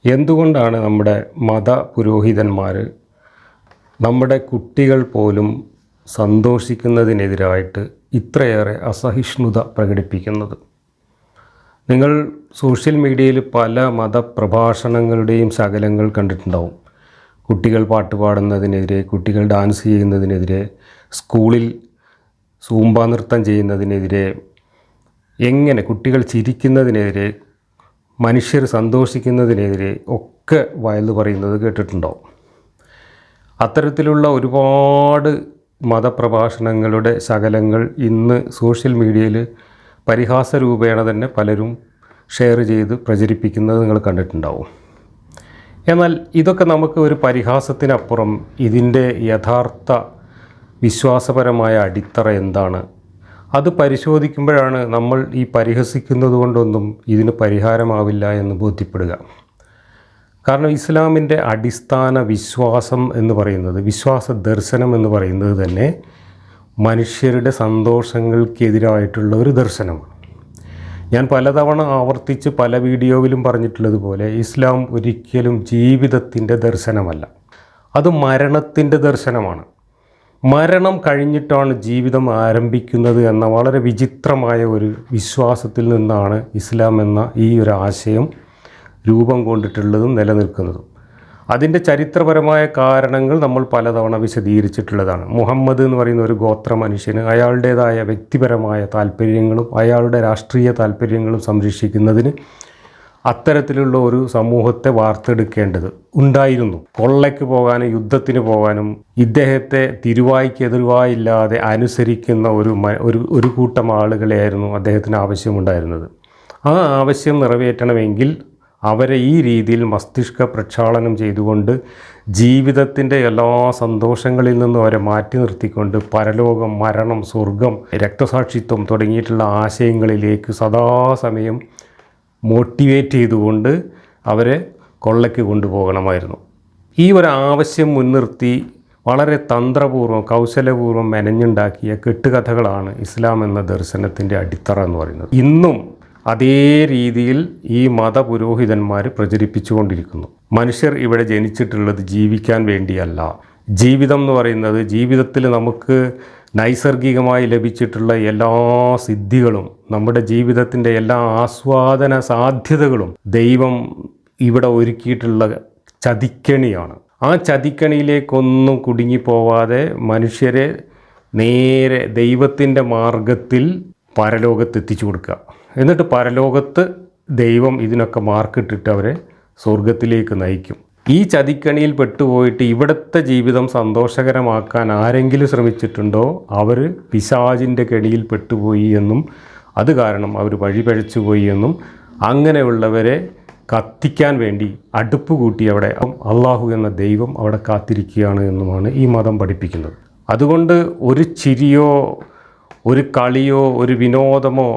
എന്തുകൊണ്ടാണ് നമ്മുടെ മതപുരോഹിതന്മാർ നമ്മുടെ കുട്ടികൾ പോലും സന്തോഷിക്കുന്നതിനെതിരായിട്ട് ഇത്രയേറെ അസഹിഷ്ണുത പ്രകടിപ്പിക്കുന്നത്? നിങ്ങൾ സോഷ്യൽ മീഡിയയിൽ പല മതപ്രഭാഷണങ്ങളുടെയും ശകലങ്ങൾ കണ്ടിട്ടുണ്ടാവും. കുട്ടികൾ പാട്ട് പാടുന്നതിനെതിരെ, കുട്ടികൾ ഡാൻസ് ചെയ്യുന്നതിനെതിരെ, സ്കൂളിൽ സൂംബ നൃത്തം ചെയ്യുന്നതിനെതിരെ, എങ്ങനെ കുട്ടികൾ ചിരിക്കുന്നതിനെതിരെ, മനുഷ്യർ സന്തോഷിക്കുന്നതിനെതിരെ ഒക്കെ വയല് പറയുന്നത് കേട്ടിട്ടുണ്ടാവും. അത്തരത്തിലുള്ള ഒരുപാട് മതപ്രഭാഷണങ്ങളുടെ ശകലങ്ങൾ ഇന്ന് സോഷ്യൽ മീഡിയയിൽ പരിഹാസ രൂപേണ തന്നെ പലരും ഷെയർ ചെയ്ത് പ്രചരിപ്പിക്കുന്നത് നിങ്ങൾ കണ്ടിട്ടുണ്ടാവും. എന്നാൽ ഇതൊക്കെ നമുക്ക് ഒരു പരിഹാസത്തിനപ്പുറം ഇതിൻ്റെ യഥാർത്ഥ വിശ്വാസപരമായ അടിത്തറ എന്താണ്, അത് പരിശോധിക്കുമ്പോഴാണ് നമ്മൾ ഈ പരിഹസിക്കുന്നത് കൊണ്ടൊന്നും ഇതിന് പരിഹാരമാവില്ല എന്ന് ബോധ്യപ്പെടുക. കാരണം ഇസ്ലാമിൻ്റെ അടിസ്ഥാന വിശ്വാസം എന്ന് പറയുന്നത്, വിശ്വാസ ദർശനം എന്ന് പറയുന്നത് തന്നെ മനുഷ്യരുടെ സന്തോഷങ്ങൾക്കെതിരായിട്ടുള്ള ഒരു ദർശനമാണ്. ഞാൻ പലതവണ ആവർത്തിച്ച് പല വീഡിയോയിലും പറഞ്ഞിട്ടുള്ളതുപോലെ ഇസ്ലാം ഒരിക്കലും ജീവിതത്തിൻ്റെ ദർശനമല്ല, അത് മരണത്തിൻ്റെ ദർശനമാണ്. മരണം കഴിഞ്ഞിട്ടാണ് ജീവിതം ആരംഭിക്കുന്നത് എന്ന വളരെ വിചിത്രമായ ഒരു വിശ്വാസത്തിൽ നിന്നാണ് ഇസ്ലാം എന്ന ഈ ഒരു ആശയം രൂപം കൊണ്ടിട്ടുള്ളതും നിലനിൽക്കുന്നതും. അതിൻ്റെ ചരിത്രപരമായ കാരണങ്ങൾ നമ്മൾ പലതവണ വിശദീകരിച്ചിട്ടുള്ളതാണ്. മുഹമ്മദ് എന്ന് പറയുന്ന ഒരു ഗോത്ര മനുഷ്യന് അയാളുടേതായ വ്യക്തിപരമായ താല്പര്യങ്ങളും അയാളുടെ രാഷ്ട്രീയ താല്പര്യങ്ങളും സംരക്ഷിക്കുന്നതിന് അത്തരത്തിലുള്ള ഒരു സമൂഹത്തെ വാർത്തെടുക്കേണ്ടത് ഉണ്ടായിരുന്നു. കൊള്ളയ്ക്ക് പോകാനും യുദ്ധത്തിന് പോകാനും ഇദ്ദേഹത്തെ തിരുവായ്ക്ക് എതിർവായില്ലാതെ അനുസരിക്കുന്ന ഒരു കൂട്ടം ആളുകളെയായിരുന്നു അദ്ദേഹത്തിന് ആവശ്യമുണ്ടായിരുന്നത്. ആ ആവശ്യം നിറവേറ്റണമെങ്കിൽ അവരെ ഈ രീതിയിൽ മസ്തിഷ്ക പ്രക്ഷാളനം ചെയ്തുകൊണ്ട് ജീവിതത്തിൻ്റെ എല്ലാ സന്തോഷങ്ങളിൽ നിന്നും അവരെ മാറ്റി നിർത്തിക്കൊണ്ട് പരലോകം, മരണം, സ്വർഗം, രക്തസാക്ഷിത്വം തുടങ്ങിയിട്ടുള്ള ആശയങ്ങളിലേക്ക് സദാസമയം മോട്ടിവേറ്റ് ചെയ്തുകൊണ്ട് അവരെ കൊള്ളയ്ക്ക് കൊണ്ടുപോകണമായിരുന്നു. ഈ ഒരു ആവശ്യം മുൻനിർത്തി വളരെ തന്ത്രപൂർവ്വം കൗശലപൂർവ്വം മെനഞ്ഞുണ്ടാക്കിയ കെട്ടുകഥകളാണ് ഇസ്ലാം എന്ന ദർശനത്തിൻ്റെ അടിത്തറ എന്ന് പറയുന്നത്. ഇന്നും അതേ രീതിയിൽ ഈ മതപുരോഹിതന്മാർ പ്രചരിപ്പിച്ചുകൊണ്ടിരിക്കുന്നു. മനുഷ്യർ ഇവിടെ ജനിച്ചിട്ടുള്ളത് ജീവിക്കാൻ വേണ്ടിയല്ല. ജീവിതം എന്ന് പറയുന്നത്, ജീവിതത്തിൽ നമുക്ക് നൈസർഗികമായി ലഭിച്ചിട്ടുള്ള എല്ലാ സിദ്ധികളും, നമ്മുടെ ജീവിതത്തിൻ്റെ എല്ലാ ആസ്വാദന സാധ്യതകളും ദൈവം ഇവിടെ ഒരുക്കിയിട്ടുള്ള ചതിക്കണിയാണ്. ആ ചതിക്കണിയിലേക്കൊന്നും കുടുങ്ങിപ്പോവാതെ മനുഷ്യരെ നേരെ ദൈവത്തിൻ്റെ മാർഗത്തിൽ പരലോകത്തെത്തിച്ചു കൊടുക്കുക. എന്നിട്ട് പരലോകത്ത് ദൈവം ഇതിനൊക്കെ മാർക്കിട്ടിട്ട് അവരെ സ്വർഗത്തിലേക്ക് നയിക്കും. ഈ ചതിക്കണിയിൽ പെട്ടുപോയിട്ട് ഇവിടുത്തെ ജീവിതം സന്തോഷകരമാക്കാൻ ആരെങ്കിലും ശ്രമിച്ചിട്ടുണ്ടോ അവർ പിശാചിൻ്റെ കെണിയിൽ പെട്ടുപോയി എന്നും അത് കാരണം അവർ വഴിപഴച്ചു പോയി എന്നും അങ്ങനെയുള്ളവരെ കത്തിക്കാൻ വേണ്ടി അടുപ്പ് കൂട്ടി അവിടെ അള്ളാഹു എന്ന ദൈവം അവിടെ കാത്തിരിക്കുകയാണ് എന്നുമാണ് ഈ മതം പഠിപ്പിക്കുന്നത്. അതുകൊണ്ട് ഒരു ചിരിയോ ഒരു കളിയോ ഒരു വിനോദമോ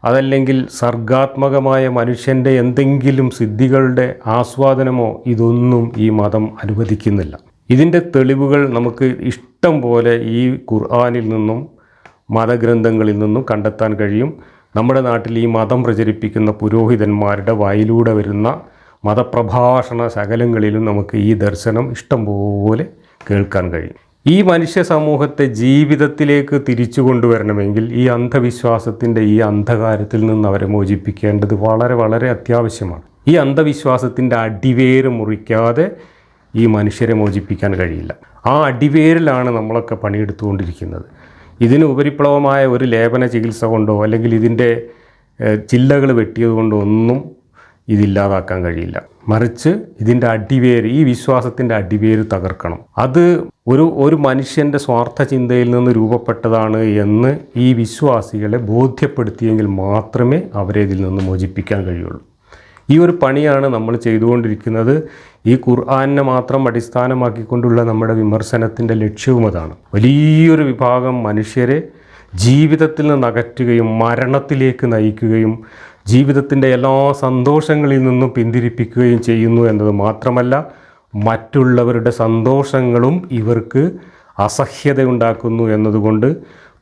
അതല്ലെങ്കിൽ സർഗാത്മകമായ മനുഷ്യൻ്റെ എന്തെങ്കിലും സിദ്ധികളുടെ ആസ്വാദനമോ ഇതൊന്നും ഈ മതം അനുവദിക്കുന്നില്ല. ഇതിൻ്റെ തെളിവുകൾ നമുക്ക് ഇഷ്ടം പോലെ ഈ ഖുർആനിൽ നിന്നും മതഗ്രന്ഥങ്ങളിൽ നിന്നും കണ്ടെത്താൻ കഴിയും. നമ്മുടെ നാട്ടിൽ ഈ മതം പ്രചരിപ്പിക്കുന്ന പുരോഹിതന്മാരുടെ വായിലൂടെ വരുന്ന മതപ്രഭാഷണ ശകലങ്ങളിലും നമുക്ക് ഈ ദർശനം ഇഷ്ടം പോലെ കേൾക്കാൻ കഴിയും. ഈ മനുഷ്യ സമൂഹത്തെ ജീവിതത്തിലേക്ക് തിരിച്ചു കൊണ്ടുവരണമെങ്കിൽ ഈ അന്ധവിശ്വാസത്തിൻ്റെ ഈ അന്ധകാരത്തിൽ നിന്ന് അവരെ മോചിപ്പിക്കേണ്ടത് വളരെ വളരെ അത്യാവശ്യമാണ്. ഈ അന്ധവിശ്വാസത്തിൻ്റെ അടിവേര് മുറിക്കാതെ ഈ മനുഷ്യരെ മോചിപ്പിക്കാൻ കഴിയില്ല. ആ അടിവേരിലാണ് നമ്മളൊക്കെ പണിയെടുത്തുകൊണ്ടിരിക്കുന്നത്. ഇതിന് ഉപരിപ്ലവമായ ഒരു ലേപന ചികിത്സ കൊണ്ടോ അല്ലെങ്കിൽ ഇതിൻ്റെ ചില്ലകൾ വെട്ടിയത് കൊണ്ടോ ഒന്നും ഇതില്ലാതാക്കാൻ കഴിയില്ല. മറിച്ച് ഇതിൻ്റെ അടിവേര്, ഈ വിശ്വാസത്തിൻ്റെ അടിവേര് തകർക്കണം. അത് ഒരു മനുഷ്യൻ്റെ സ്വാർത്ഥ ചിന്തയിൽ നിന്ന് രൂപപ്പെട്ടതാണ് എന്ന് ഈ വിശ്വാസികളെ ബോധ്യപ്പെടുത്തിയെങ്കിൽ മാത്രമേ അവരെ ഇതിൽ നിന്ന് മോചിപ്പിക്കാൻ കഴിയുള്ളൂ. ഈ ഒരു പണിയാണ് നമ്മൾ ചെയ്തുകൊണ്ടിരിക്കുന്നത്. ഈ ഖുർആനെ മാത്രം അടിസ്ഥാനമാക്കിക്കൊണ്ടുള്ള നമ്മുടെ വിമർശനത്തിൻ്റെ ലക്ഷ്യവും അതാണ്. വലിയൊരു വിഭാഗം മനുഷ്യരെ ജീവിതത്തിൽ നിന്ന് അകറ്റുകയും മരണത്തിലേക്ക് നയിക്കുകയും ജീവിതത്തിൻ്റെ എല്ലാ സന്തോഷങ്ങളിൽ നിന്നും പിന്തിരിപ്പിക്കുകയും ചെയ്യുന്നു എന്നത് മാത്രമല്ല, മറ്റുള്ളവരുടെ സന്തോഷങ്ങളും ഇവർക്ക് അസഹ്യതയുണ്ടാക്കുന്നു എന്നതുകൊണ്ട്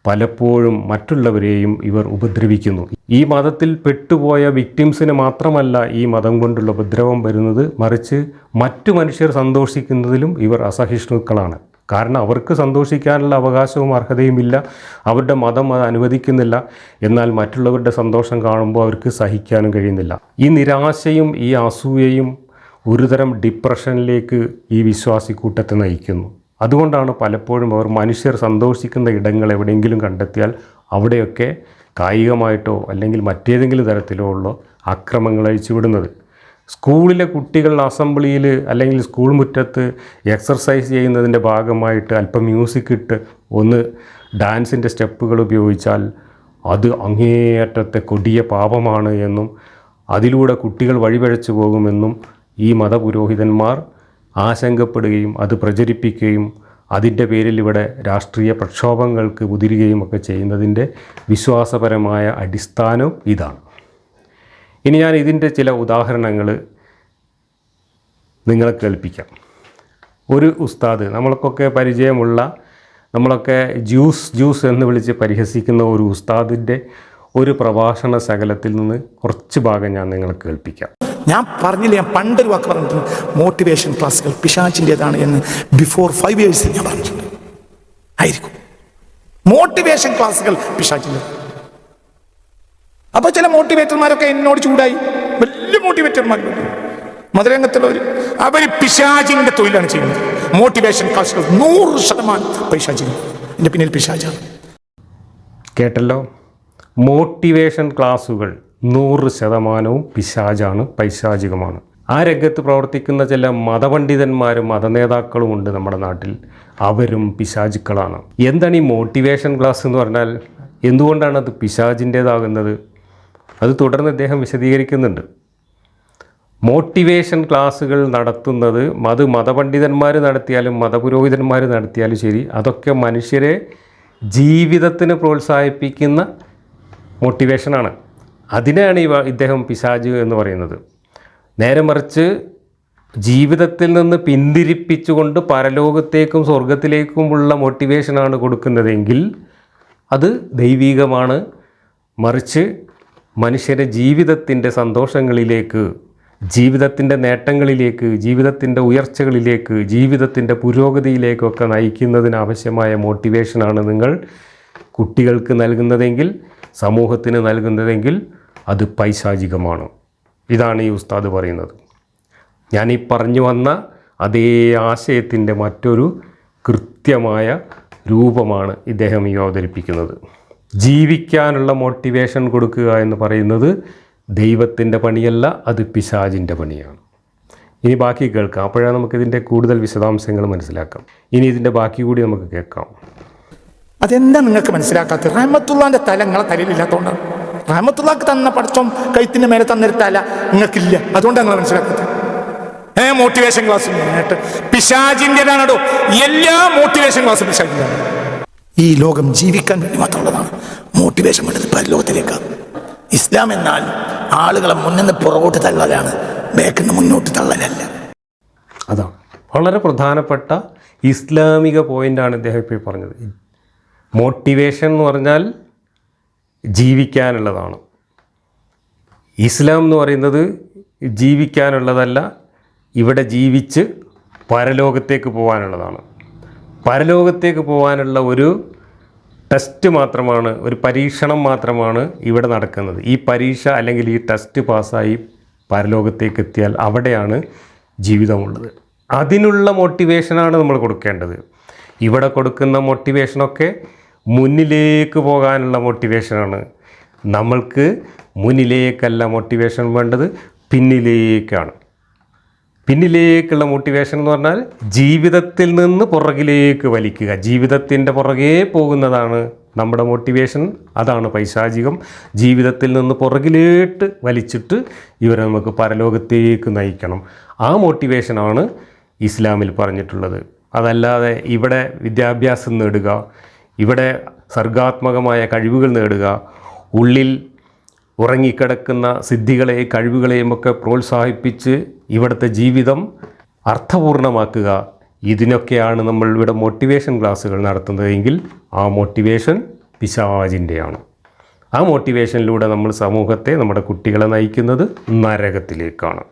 പലപ്പോഴും മറ്റുള്ളവരെയും ഇവർ ഉപദ്രവിക്കുന്നു. ഈ മതത്തിൽ പെട്ടുപോയ വിക്ടിംസിന് മാത്രമല്ല ഈ മതം കൊണ്ടുള്ള ഉപദ്രവം വരുന്നത്, മറിച്ച് മറ്റു മനുഷ്യർ സന്തോഷിക്കുന്നതിലും ഇവർ അസഹിഷ്ണുക്കളാണ്. കാരണം അവർക്ക് സന്തോഷിക്കാനുള്ള അവകാശവും അർഹതയുമില്ല, അവരുടെ മതം അത് അനുവദിക്കുന്നില്ല. എന്നാൽ മറ്റുള്ളവരുടെ സന്തോഷം കാണുമ്പോൾ അവർക്ക് സഹിക്കാനും കഴിയുന്നില്ല. ഈ നിരാശയും ഈ അസൂയയും ഒരുതരം ഡിപ്രഷനിലേക്ക് ഈ വിശ്വാസി കൂട്ടത്തെ നയിക്കുന്നു. അതുകൊണ്ടാണ് പലപ്പോഴും അവർ മനുഷ്യർ സന്തോഷിക്കുന്ന ഇടങ്ങൾ എവിടെയെങ്കിലും കണ്ടെത്തിയാൽ അവിടെയൊക്കെ കായികമായിട്ടോ അല്ലെങ്കിൽ മറ്റേതെങ്കിലും തരത്തിലോ ഉള്ള ആക്രമങ്ങൾ അഴിച്ചുവിടുന്നത്. സ്കൂളിലെ കുട്ടികൾ അസംബ്ലിയിൽ അല്ലെങ്കിൽ സ്കൂൾ മുറ്റത്ത് എക്സർസൈസ് ചെയ്യുന്നതിൻ്റെ ഭാഗമായിട്ട് അല്പം മ്യൂസിക് ഇട്ട് ഒന്ന് ഡാൻസിൻ്റെ സ്റ്റെപ്പുകൾ ഉപയോഗിച്ചാൽ അത് അങ്ങേയറ്റത്തെ കൊടിയ പാപമാണ് എന്നും അതിലൂടെ കുട്ടികൾ വഴിപഴച്ചു പോകുമെന്നും ഈ മതപുരോഹിതന്മാർ ആശങ്കപ്പെടുകയും അത് പ്രചരിപ്പിക്കുകയും അതിൻ്റെ പേരിൽ ഇവിടെ രാഷ്ട്രീയ പ്രക്ഷോഭങ്ങൾക്ക് ഉതിരുകയും ഒക്കെ ചെയ്യുന്നതിൻ്റെ വിശ്വാസപരമായ അടിസ്ഥാനം ഇതാണ്. ഇനി ഞാൻ ഇതിൻ്റെ ചില ഉദാഹരണങ്ങൾ നിങ്ങളെ കേൾപ്പിക്കാം. ഒരു ഉസ്താദ്, നമ്മൾക്കൊക്കെ പരിചയമുള്ള, നമ്മളൊക്കെ ജ്യൂസ് എന്ന് വിളിച്ച് പരിഹസിക്കുന്ന ഒരു ഉസ്താദിൻ്റെ ഒരു പ്രഭാഷണ ശകലത്തിൽ നിന്ന് കുറച്ച് ഭാഗം ഞാൻ നിങ്ങളെ കേൾപ്പിക്കാം. ഞാൻ പറഞ്ഞില്ല, ഞാൻ പണ്ടൊരു വാക്ക് പറഞ്ഞിട്ടുണ്ട്, മോട്ടിവേഷൻ ക്ലാസ്സുകൾ പിശാചിൻ്റെതാണ് എന്ന് ബിഫോർ 5 years ഞാൻ പറഞ്ഞിട്ടുണ്ട്. ആയിരിക്കും മോട്ടിവേഷൻ ക്ലാസ്സുകൾ പിശാചിൻ്റെ. അപ്പോൾ ചില മോട്ടിവേറ്റർമാരൊക്കെ എന്നോട് ചൂടായി. വലിയ മോട്ടിവേറ്റർമാരുണ്ട് മതരംഗത്തുള്ളവർ, അവർ പിശാചിൻ്റെ തൊഴിലാണ് ചെയ്യുന്നത്. മോട്ടിവേഷൻ ക്ലാസ്സുകൾ 100% പൈശാചിന്, എൻ്റെ പിന്നിൽ പിശാചാണ്. കേട്ടല്ലോ, മോട്ടിവേഷൻ ക്ലാസ്സുകൾ 100% പിശാചാണ്, പൈശാചികമാണ്. ആ രംഗത്ത് പ്രവർത്തിക്കുന്ന ചില മതപണ്ഡിതന്മാരും മതനേതാക്കളും ഉണ്ട് നമ്മുടെ നാട്ടിൽ. അവരും പിശാചുക്കളാണ്. എന്താണ് ഈ മോട്ടിവേഷൻ ക്ലാസ് എന്ന് പറഞ്ഞാൽ? എന്തുകൊണ്ടാണ് അത് പിശാചിൻ്റേതാകുന്നത്? അത് തുടർന്ന് അദ്ദേഹം വിശദീകരിക്കുന്നുണ്ട്. മോട്ടിവേഷൻ ക്ലാസ്സുകൾ നടത്തുന്നത് മതപണ്ഡിതന്മാർ നടത്തിയാലും മതപുരോഹിതന്മാർ നടത്തിയാലും ശരി, അതൊക്കെ മനുഷ്യരെ ജീവിതത്തിന് പ്രോത്സാഹിപ്പിക്കുന്ന മോട്ടിവേഷനാണ്. അതിനാണ് ഇദ്ദേഹം പിശാച് എന്ന് പറയുന്നത്. നേരെ മറിച്ച് ജീവിതത്തിൽ നിന്ന് പിന്തിരിപ്പിച്ചുകൊണ്ട് പരലോകത്തേക്കും സ്വർഗത്തിലേക്കുമുള്ള മോട്ടിവേഷനാണ് കൊടുക്കുന്നതെങ്കിൽ അത് ദൈവികമാണ്. മറിച്ച് മനുഷ്യരെ ജീവിതത്തിൻ്റെ സന്തോഷങ്ങളിലേക്ക്, ജീവിതത്തിൻ്റെ നേട്ടങ്ങളിലേക്ക്, ജീവിതത്തിൻ്റെ ഉയർച്ചകളിലേക്ക്, ജീവിതത്തിൻ്റെ പുരോഗതിയിലേക്കൊക്കെ നയിക്കുന്നതിനാവശ്യമായ മോട്ടിവേഷനാണ് നിങ്ങൾ കുട്ടികൾക്ക് നൽകുന്നതെങ്കിൽ, സമൂഹത്തിന് നൽകുന്നതെങ്കിൽ അത് പൈശാചികമാണ്. ഇതാണ് ഈ ഉസ്താദ് പറയുന്നത്. ഞാനീ പറഞ്ഞു വന്ന അതേ ആശയത്തിൻ്റെ മറ്റൊരു കൃത്യമായ രൂപമാണ് ഇദ്ദേഹം ഈ അവതരിപ്പിക്കുന്നത്. ജീവിക്കാനുള്ള മോട്ടിവേഷൻ കൊടുക്കുക എന്ന് പറയുന്നത് ദൈവത്തിൻ്റെ പണിയല്ല, അത് പിശാചിൻ്റെ പണിയാണ്. ഇനി ബാക്കി കേൾക്കാം, അപ്പോഴാണ് നമുക്കിതിൻ്റെ കൂടുതൽ വിശദാംശങ്ങൾ മനസ്സിലാക്കാം. ഇനി ഇതിൻ്റെ ബാക്കി കൂടി നമുക്ക് കേൾക്കാം. അതെന്താ നിങ്ങൾക്ക് മനസ്സിലാക്കാത്തത്? റഹ്മത്തുള്ളാന്റെ തല നിങ്ങളെ തലയിലില്ലാത്തതുകൊണ്ടാണ്. റഹ്മത്തുള്ളാക്ക് തന്ന പടച്ചോം കഴുത്തിൻ്റെ മേലെ തന്നൊരു തല നിങ്ങൾക്കില്ല, അതുകൊണ്ടാണ് നിങ്ങൾ മനസ്സിലാക്കാത്തത്. Motivation class പിശാചിൻ്റെതാണോ? എല്ലാ മോട്ടിവേഷൻ ക്ലാസ്സും പിശാചിൻ്റെതാണ്. ഈ ലോകം ജീവിക്കാൻ വേണ്ടി മാത്രമുള്ളതാണ്. മോട്ടിവേഷൻ വേണ്ടത് പരലോകത്തിലേക്കാണ്. ഇസ്ലാം എന്നാൽ ആളുകളെ മുന്നിൽ നിന്ന് പുറകോട്ട് തള്ളലാണ്, ബാക്കിൽ നിന്ന് മുന്നോട്ട് തള്ളലല്ല. അതാണ് വളരെ പ്രധാനപ്പെട്ട ഇസ്ലാമിക പോയിൻ്റാണ് ഇദ്ദേഹം ഇപ്പോൾ പറഞ്ഞത്. മോട്ടിവേഷൻ എന്ന് പറഞ്ഞാൽ ജീവിക്കാനുള്ളതാണ്. ഇസ്ലാം എന്ന് പറയുന്നത് ജീവിക്കാനുള്ളതല്ല, ഇവിടെ ജീവിച്ച് പരലോകത്തേക്ക് പോകാനുള്ളതാണ്. പരലോകത്തേക്ക് പോകാനുള്ള ഒരു ടെസ്റ്റ് മാത്രമാണ്, ഒരു പരീക്ഷണം മാത്രമാണ് ഇവിടെ നടക്കുന്നത്. ഈ പരീക്ഷ അല്ലെങ്കിൽ ഈ ടെസ്റ്റ് പാസ്സായി പരലോകത്തേക്ക് എത്തിയാൽ അവിടെയാണ് ജീവിതമുള്ളത്. അതിനുള്ള മോട്ടിവേഷനാണ് നമ്മൾ കൊടുക്കേണ്ടത്. ഇവിടെ കൊടുക്കുന്ന മോട്ടിവേഷനൊക്കെ മുന്നിലേക്ക് പോകാനുള്ള മോട്ടിവേഷനാണ്. നമ്മൾക്ക് മുന്നിലേക്കല്ല മോട്ടിവേഷൻ വേണ്ടത്, പിന്നിലേക്കാണ്. പിന്നിലേക്കുള്ള മോട്ടിവേഷൻ എന്ന് പറഞ്ഞാൽ ജീവിതത്തിൽ നിന്ന് പുറകിലേക്ക് വലിക്കുക, ജീവിതത്തിൻ്റെ പുറകെ പോകുന്നതാണ് നമ്മുടെ മോട്ടിവേഷൻ. അതാണ് പൈശാചികം. ജീവിതത്തിൽ നിന്ന് പുറകിലേട്ട് വലിച്ചിട്ട് ഇവരെ നമുക്ക് പരലോകത്തേക്ക് നയിക്കണം. ആ മോട്ടിവേഷനാണ് ഇസ്ലാമിൽ പറഞ്ഞിട്ടുള്ളത്. അതല്ലാതെ ഇവിടെ വിദ്യാഭ്യാസം നേടുക, ഇവിടെ സർഗാത്മകമായ കഴിവുകൾ നേടുക, ഉള്ളിൽ ഉറങ്ങിക്കിടക്കുന്ന സിദ്ധികളെയും കഴിവുകളെയും ഒക്കെ പ്രോത്സാഹിപ്പിച്ച് ഇവിടുത്തെ ജീവിതം അർത്ഥപൂർണമാക്കുക, ഇതിനൊക്കെയാണ് നമ്മൾ ഇവിടെ മോട്ടിവേഷൻ ക്ലാസ്സുകൾ നടത്തുന്നതെങ്കിൽ ആ മോട്ടിവേഷൻ പിശാചിൻ്റെയാണ്. ആ മോട്ടിവേഷനിലൂടെ നമ്മൾ സമൂഹത്തെ, നമ്മുടെ കുട്ടികളെ നയിക്കുന്നത് നരകത്തിലേക്കാണ്.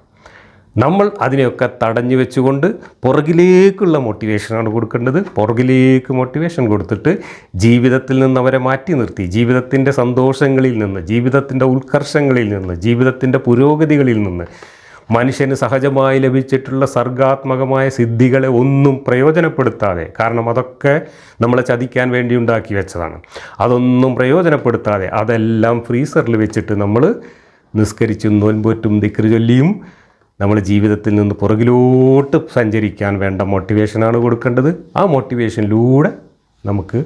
നമ്മൾ അതിനെയൊക്കെ തടഞ്ഞു വെച്ചുകൊണ്ട് പുറകിലേക്കുള്ള മോട്ടിവേഷനാണ് കൊടുക്കേണ്ടത്. പുറകിലേക്ക് മോട്ടിവേഷൻ കൊടുത്തിട്ട് ജീവിതത്തിൽ നിന്ന് അവരെ മാറ്റി നിർത്തി, ജീവിതത്തിൻ്റെ സന്തോഷങ്ങളിൽ നിന്ന്, ജീവിതത്തിൻ്റെ ഉത്കർഷങ്ങളിൽ നിന്ന്, ജീവിതത്തിൻ്റെ പുരോഗതികളിൽ നിന്ന്, മനുഷ്യന് സഹജമായി ലഭിച്ചിട്ടുള്ള സർഗാത്മകമായ സിദ്ധികളെ ഒന്നും പ്രയോജനപ്പെടുത്താതെ, കാരണം അതൊക്കെ നമ്മളെ ചതിക്കാൻ വേണ്ടി ഉണ്ടാക്കി വെച്ചതാണ്, അതൊന്നും പ്രയോജനപ്പെടുത്താതെ അതെല്ലാം ഫ്രീസറിൽ വെച്ചിട്ട് നമ്മൾ നിസ്കരിച്ചും നോൻപോറ്റും ദിക്ർ ചൊല്ലിയും നമ്മൾ ജീവിതത്തിൽ നിന്ന് പുറകിലോട്ട് സഞ്ചരിക്കാൻ വേണ്ട മോട്ടിവേഷനാണ് കൊടുക്കേണ്ടത്. ആ മോട്ടിവേഷനിലൂടെ നമുക്ക്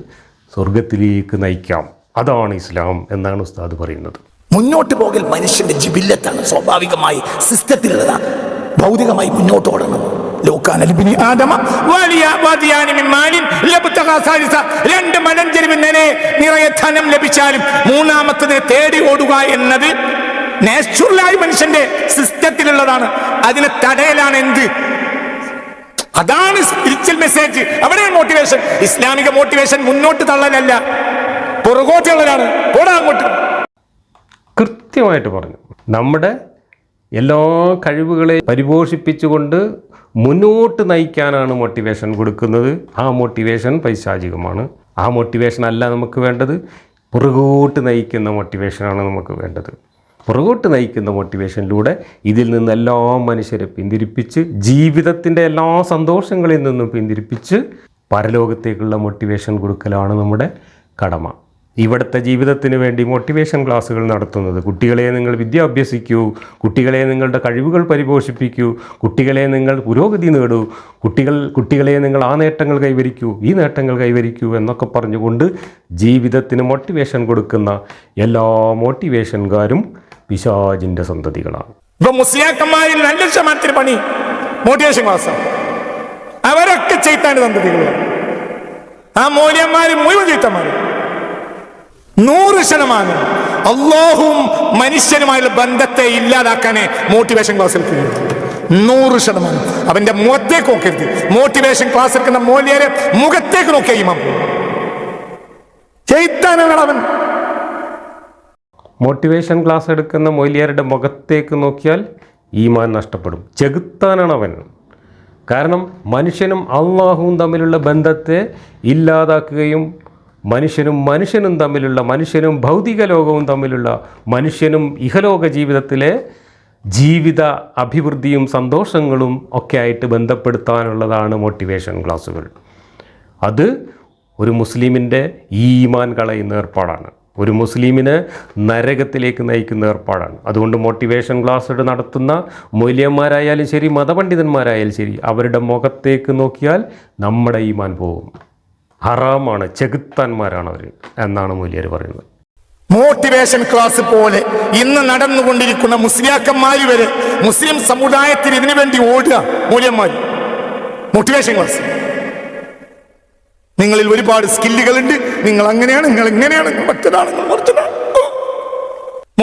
സ്വർഗത്തിലേക്ക് നയിക്കാം. അതാണ് ഇസ്ലാം എന്നാണ് ഉസ്താദ് പറയുന്നത്. മുന്നോട്ട് പോകൽ മനുഷ്യന്റെ ജിബില്ലത്താണ്, സ്വാഭാവികമായി സിസ്റ്റത്തിലുള്ളതാണ്. ഭൗതികമായി മുന്നോട്ട് ഓടണം. രണ്ട് മലഞ്ചെരിവിനെ നിറയെ ധനം ലഭിച്ചാലും മൂന്നാമത്തതിനെ തേടി ഓടുക എന്നത് നാച്ചുറലായി മനുഷ്യന്റെ സിസ്റ്റത്തിലുള്ളതാണ്. അതിനെ തടയലാണ് എന്ത്? അതാണ് സ്പിരിച്വൽ മെസ്സേജ്. അവിടെ മോട്ടിവേഷൻ, ഇസ്ലാമിക മോട്ടിവേഷൻ മുന്നോട്ട് തള്ളലല്ല, പുറകോട്ടുള്ളതാണ്. പോടാ അങ്ങോട്ട്. കൃത്യമായിട്ട് പറഞ്ഞു. നമ്മുടെ എല്ലാ കഴിവുകളെ പരിപോഷിപ്പിച്ചുകൊണ്ട് മുന്നോട്ട് നയിക്കാനാണ് മോട്ടിവേഷൻ കൊടുക്കുന്നത്. ആ മോട്ടിവേഷൻ പൈശാചികമാണ്. ആ മോട്ടിവേഷൻ അല്ല നമുക്ക് വേണ്ടത്. പുറകോട്ട് നയിക്കുന്ന മോട്ടിവേഷനാണ് നമുക്ക് വേണ്ടത്. പുറകോട്ട് നയിക്കുന്ന മോട്ടിവേഷനിലൂടെ ഇതിൽ നിന്നെല്ലാം മനുഷ്യരെ പിന്തിരിപ്പിച്ച്, ജീവിതത്തിൻ്റെ എല്ലാ സന്തോഷങ്ങളിൽ നിന്നും പിന്തിരിപ്പിച്ച് പരലോകത്തേക്കുള്ള മോട്ടിവേഷൻ കൊടുക്കലാണ് നമ്മുടെ കടമ. ഇവിടുത്തെ ജീവിതത്തിന് വേണ്ടി മോട്ടിവേഷൻ ക്ലാസ്സുകൾ നടത്തുന്നത്, കുട്ടികളെ നിങ്ങൾ വിദ്യ അഭ്യസിക്കൂ, കുട്ടികളെ നിങ്ങളുടെ കഴിവുകൾ പരിപോഷിപ്പിക്കൂ, കുട്ടികളെ നിങ്ങൾ പുരോഗതി നേടൂ, കുട്ടികളെ നിങ്ങൾ ആ നേട്ടങ്ങൾ കൈവരിക്കൂ, ഈ നേട്ടങ്ങൾ കൈവരിക്കൂ എന്നൊക്കെ പറഞ്ഞുകൊണ്ട് ജീവിതത്തിന് മോട്ടിവേഷൻ കൊടുക്കുന്ന എല്ലാ മോട്ടിവേഷൻകാരും പിശാചിൻ്റെ സന്തതികളാണ്. ഇപ്പൊ മുസ്ലിയാക്കന്മാരിൽ നല്ല ശതമാനത്തിന് പണി മോട്ടിവേഷൻ ക്ലാസ്. അവരൊക്കെ ചെയ്ത്താൻ്റെ സന്തതികളാണ്. ആ മൂല്യന്മാരും മുഴുവൻ ചെയ്ത്തന്മാരും 100% അള്ളാഹുവും മനുഷ്യനുമായുള്ള ബന്ധത്തെ ഇല്ലാതാക്കാനേ മോട്ടിവേഷൻ ക്ലാസ്സിൽ 100%. അവന്റെ മുഖത്തേക്ക് നോക്കരുത്. മോട്ടിവേഷൻ ക്ലാസ് എടുക്കുന്ന മൂല്യരെ മുഖത്തേക്ക് നോക്കിയ ഇമാം ചെയ്ത്താനാണ് അവൻ. മോട്ടിവേഷൻ ക്ലാസ് എടുക്കുന്ന മൊയ്ലിയാരുടെ മുഖത്തേക്ക് നോക്കിയാൽ ഈമാൻ നഷ്ടപ്പെടും. ചെകുത്താനാണ് അവൻ. കാരണം മനുഷ്യനും അള്ളാഹുവും തമ്മിലുള്ള ബന്ധത്തെ ഇല്ലാതാക്കുകയും മനുഷ്യനും തമ്മിലുള്ള, മനുഷ്യനും ഭൗതിക ലോകവും തമ്മിലുള്ള, മനുഷ്യനും ഇഹലോക ജീവിതത്തിലെ ജീവിത അഭിവൃദ്ധിയും സന്തോഷങ്ങളും ഒക്കെ ആയിട്ട് ബന്ധപ്പെടുത്താനുള്ളതാണ് മോട്ടിവേഷൻ ക്ലാസ്സുകൾ. അത് ഒരു മുസ്ലിമിൻ്റെ ഈമാൻ കളയുന്ന ഏർപ്പാടാണ്, ഒരു മുസ്ലിമിനെ നരകത്തിലേക്ക് നയിക്കുന്ന ഏർപ്പാടാണ്. അതുകൊണ്ട് മോട്ടിവേഷൻ ക്ലാസ് നടത്തുന്ന മൗലവിമാരായാലും ശരി, മതപണ്ഡിതന്മാരായാലും ശരി, അവരുടെ മുഖത്തേക്ക് നോക്കിയാൽ നമ്മുടെ ഈമാൻ പോകും. ഹറാമാണ്, ചെകുത്താന്മാരാണ് അവർ എന്നാണ് മൗലവിമാർ പറയുന്നത്. മോട്ടിവേഷൻ ക്ലാസ് പോലെ ഇന്ന് നടന്നുകൊണ്ടിരിക്കുന്ന മുസ്ലിയാക്കന്മാര് വരെ മുസ്ലിം സമുദായത്തിന് ഇതിനു വേണ്ടി ഓടുക. മൗലവിമാർ മോട്ടിവേഷൻ ക്ലാസ്, നിങ്ങളിൽ ഒരുപാട് സ്കില്ലുകളുണ്ട്, നിങ്ങൾ അങ്ങനെയാണ്, നിങ്ങൾ ഇങ്ങനെയാണ്, മറ്റതാണ്, മറിച്ചതാണ്.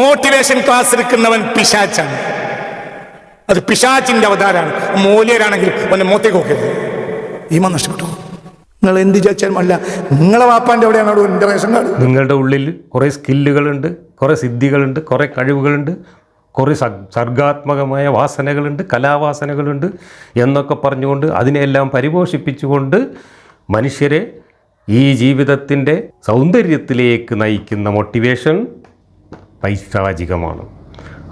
Motivation class എടുക്കുന്നവൻ പിശാച്ചാണ്. അത് പിശാച്ചിന്റെ അവതാരമാണ്. മൗലവിയാരാണെങ്കിൽ അവന്റെ മുഖത്തേക്ക് നോക്കരുത്, ഈമാൻ നഷ്ടപ്പെട്ടു. നിങ്ങൾ എന്ത് വിചാരിച്ചാലും അല്ല, നിങ്ങളെ വാപ്പാൻ്റെ എവിടെയാണ് എൻ്റെ റേഷൻ കാർഡ്? നിങ്ങളുടെ ഉള്ളിൽ കുറേ സ്കില്ലുകളുണ്ട്, കുറേ സിദ്ധികളുണ്ട്, കുറേ കഴിവുകളുണ്ട്, കുറേ സർഗാത്മകമായ വാസനകളുണ്ട്, കലാവാസനകളുണ്ട് എന്നൊക്കെ പറഞ്ഞുകൊണ്ട് അതിനെല്ലാം പരിപോഷിപ്പിച്ചുകൊണ്ട് മനുഷ്യരെ ഈ ജീവിതത്തിൻ്റെ സൗന്ദര്യത്തിലേക്ക് നയിക്കുന്ന മോട്ടിവേഷൻ പൈശാചികമാണ്.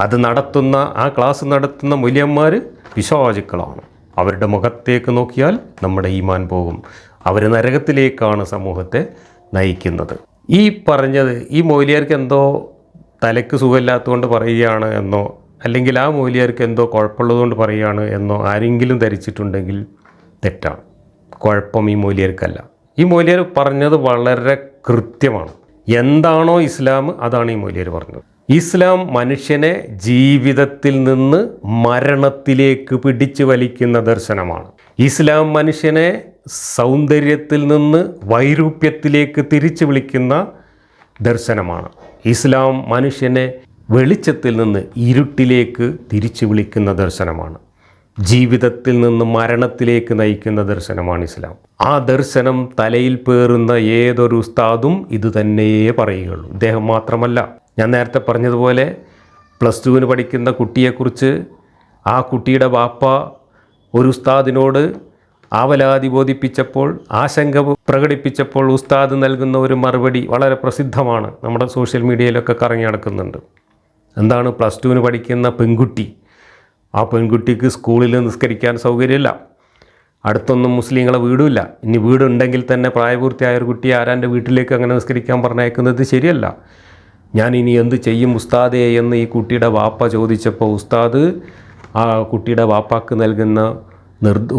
അത് നടത്തുന്ന, ആ ക്ലാസ് നടത്തുന്ന മൗലവിമാർ പിശാചുക്കളാണ്. അവരുടെ മുഖത്തേക്ക് നോക്കിയാൽ നമ്മുടെ ഈമാൻ പോകും. അവർ നരകത്തിലേക്കാണ് സമൂഹത്തെ നയിക്കുന്നത്. ഈ പറഞ്ഞത് ഈ മൗലിയാർക്ക് എന്തോ തലയ്ക്ക് സുഖമില്ലാത്തതുകൊണ്ട് പറയുകയാണ് എന്നോ, അല്ലെങ്കിൽ ആ മൗലിയാർക്ക് എന്തോ കുഴപ്പമുള്ളതുകൊണ്ട് പറയുകയാണ് എന്നോ ആരെങ്കിലും ധരിച്ചിട്ടുണ്ടെങ്കിൽ തെറ്റാണ്. കുഴപ്പം ഈ മൗലിയാർക്കല്ല. ഈ മൗലിയാർ പറഞ്ഞത് വളരെ കൃത്യമാണ്. എന്താണോ ഇസ്ലാം അതാണ് ഈ മൗലിയാർ പറഞ്ഞത്. ഇസ്ലാം മനുഷ്യനെ ജീവിതത്തിൽ നിന്ന് മരണത്തിലേക്ക് പിടിച്ചു വലിക്കുന്ന ദർശനമാണ്. ഇസ്ലാം മനുഷ്യനെ സൗന്ദര്യത്തിൽ നിന്ന് വൈരൂപ്യത്തിലേക്ക് തിരിച്ചു വിളിക്കുന്ന ദർശനമാണ്. ഇസ്ലാം മനുഷ്യനെ വെളിച്ചത്തിൽ നിന്ന് ഇരുട്ടിലേക്ക് തിരിച്ചു വിളിക്കുന്ന ദർശനമാണ്. ജീവിതത്തിൽ നിന്ന് മരണത്തിലേക്ക് നയിക്കുന്ന ദർശനമാണ് ഇസ്ലാം. ആ ദർശനം തലയിൽ പേറുന്ന ഏതൊരു ഉസ്താദും ഇത് തന്നെയേ പറയുകയുള്ളൂ. ഇദ്ദേഹം മാത്രമല്ല. ഞാൻ നേരത്തെ പറഞ്ഞതുപോലെ +2 പഠിക്കുന്ന കുട്ടിയെക്കുറിച്ച് ആ കുട്ടിയുടെ ബാപ്പ ഒരു ഉസ്താദിനോട് ആവലാതി ബോധിപ്പിച്ചപ്പോൾ, ആശങ്ക പ്രകടിപ്പിച്ചപ്പോൾ ഉസ്താദ് നൽകുന്ന ഒരു മറുപടി വളരെ പ്രസിദ്ധമാണ്, നമ്മുടെ സോഷ്യൽ മീഡിയയിലൊക്കെ കറങ്ങി നടക്കുന്നുണ്ട്. എന്താണ്? +2 പഠിക്കുന്ന പെൺകുട്ടി, ആ പെൺകുട്ടിക്ക് സ്കൂളിൽ നിസ്കരിക്കാൻ സൗകര്യമില്ല, അടുത്തൊന്നും മുസ്ലിങ്ങളെ വീടുമില്ല. ഇനി വീടുണ്ടെങ്കിൽ തന്നെ പ്രായപൂർത്തിയായ ഒരു കുട്ടിയെ ആരാൻ്റെ വീട്ടിലേക്ക് അങ്ങനെ നിസ്കരിക്കാൻ പറഞ്ഞയക്കുന്നത് ശരിയല്ല. ഞാൻ ഇനി എന്ത് ചെയ്യും ഉസ്താദേ എന്ന് ഈ കുട്ടിയുടെ വാപ്പ ചോദിച്ചപ്പോൾ ഉസ്താദ് ആ കുട്ടിയുടെ വാപ്പാക്ക് നൽകുന്ന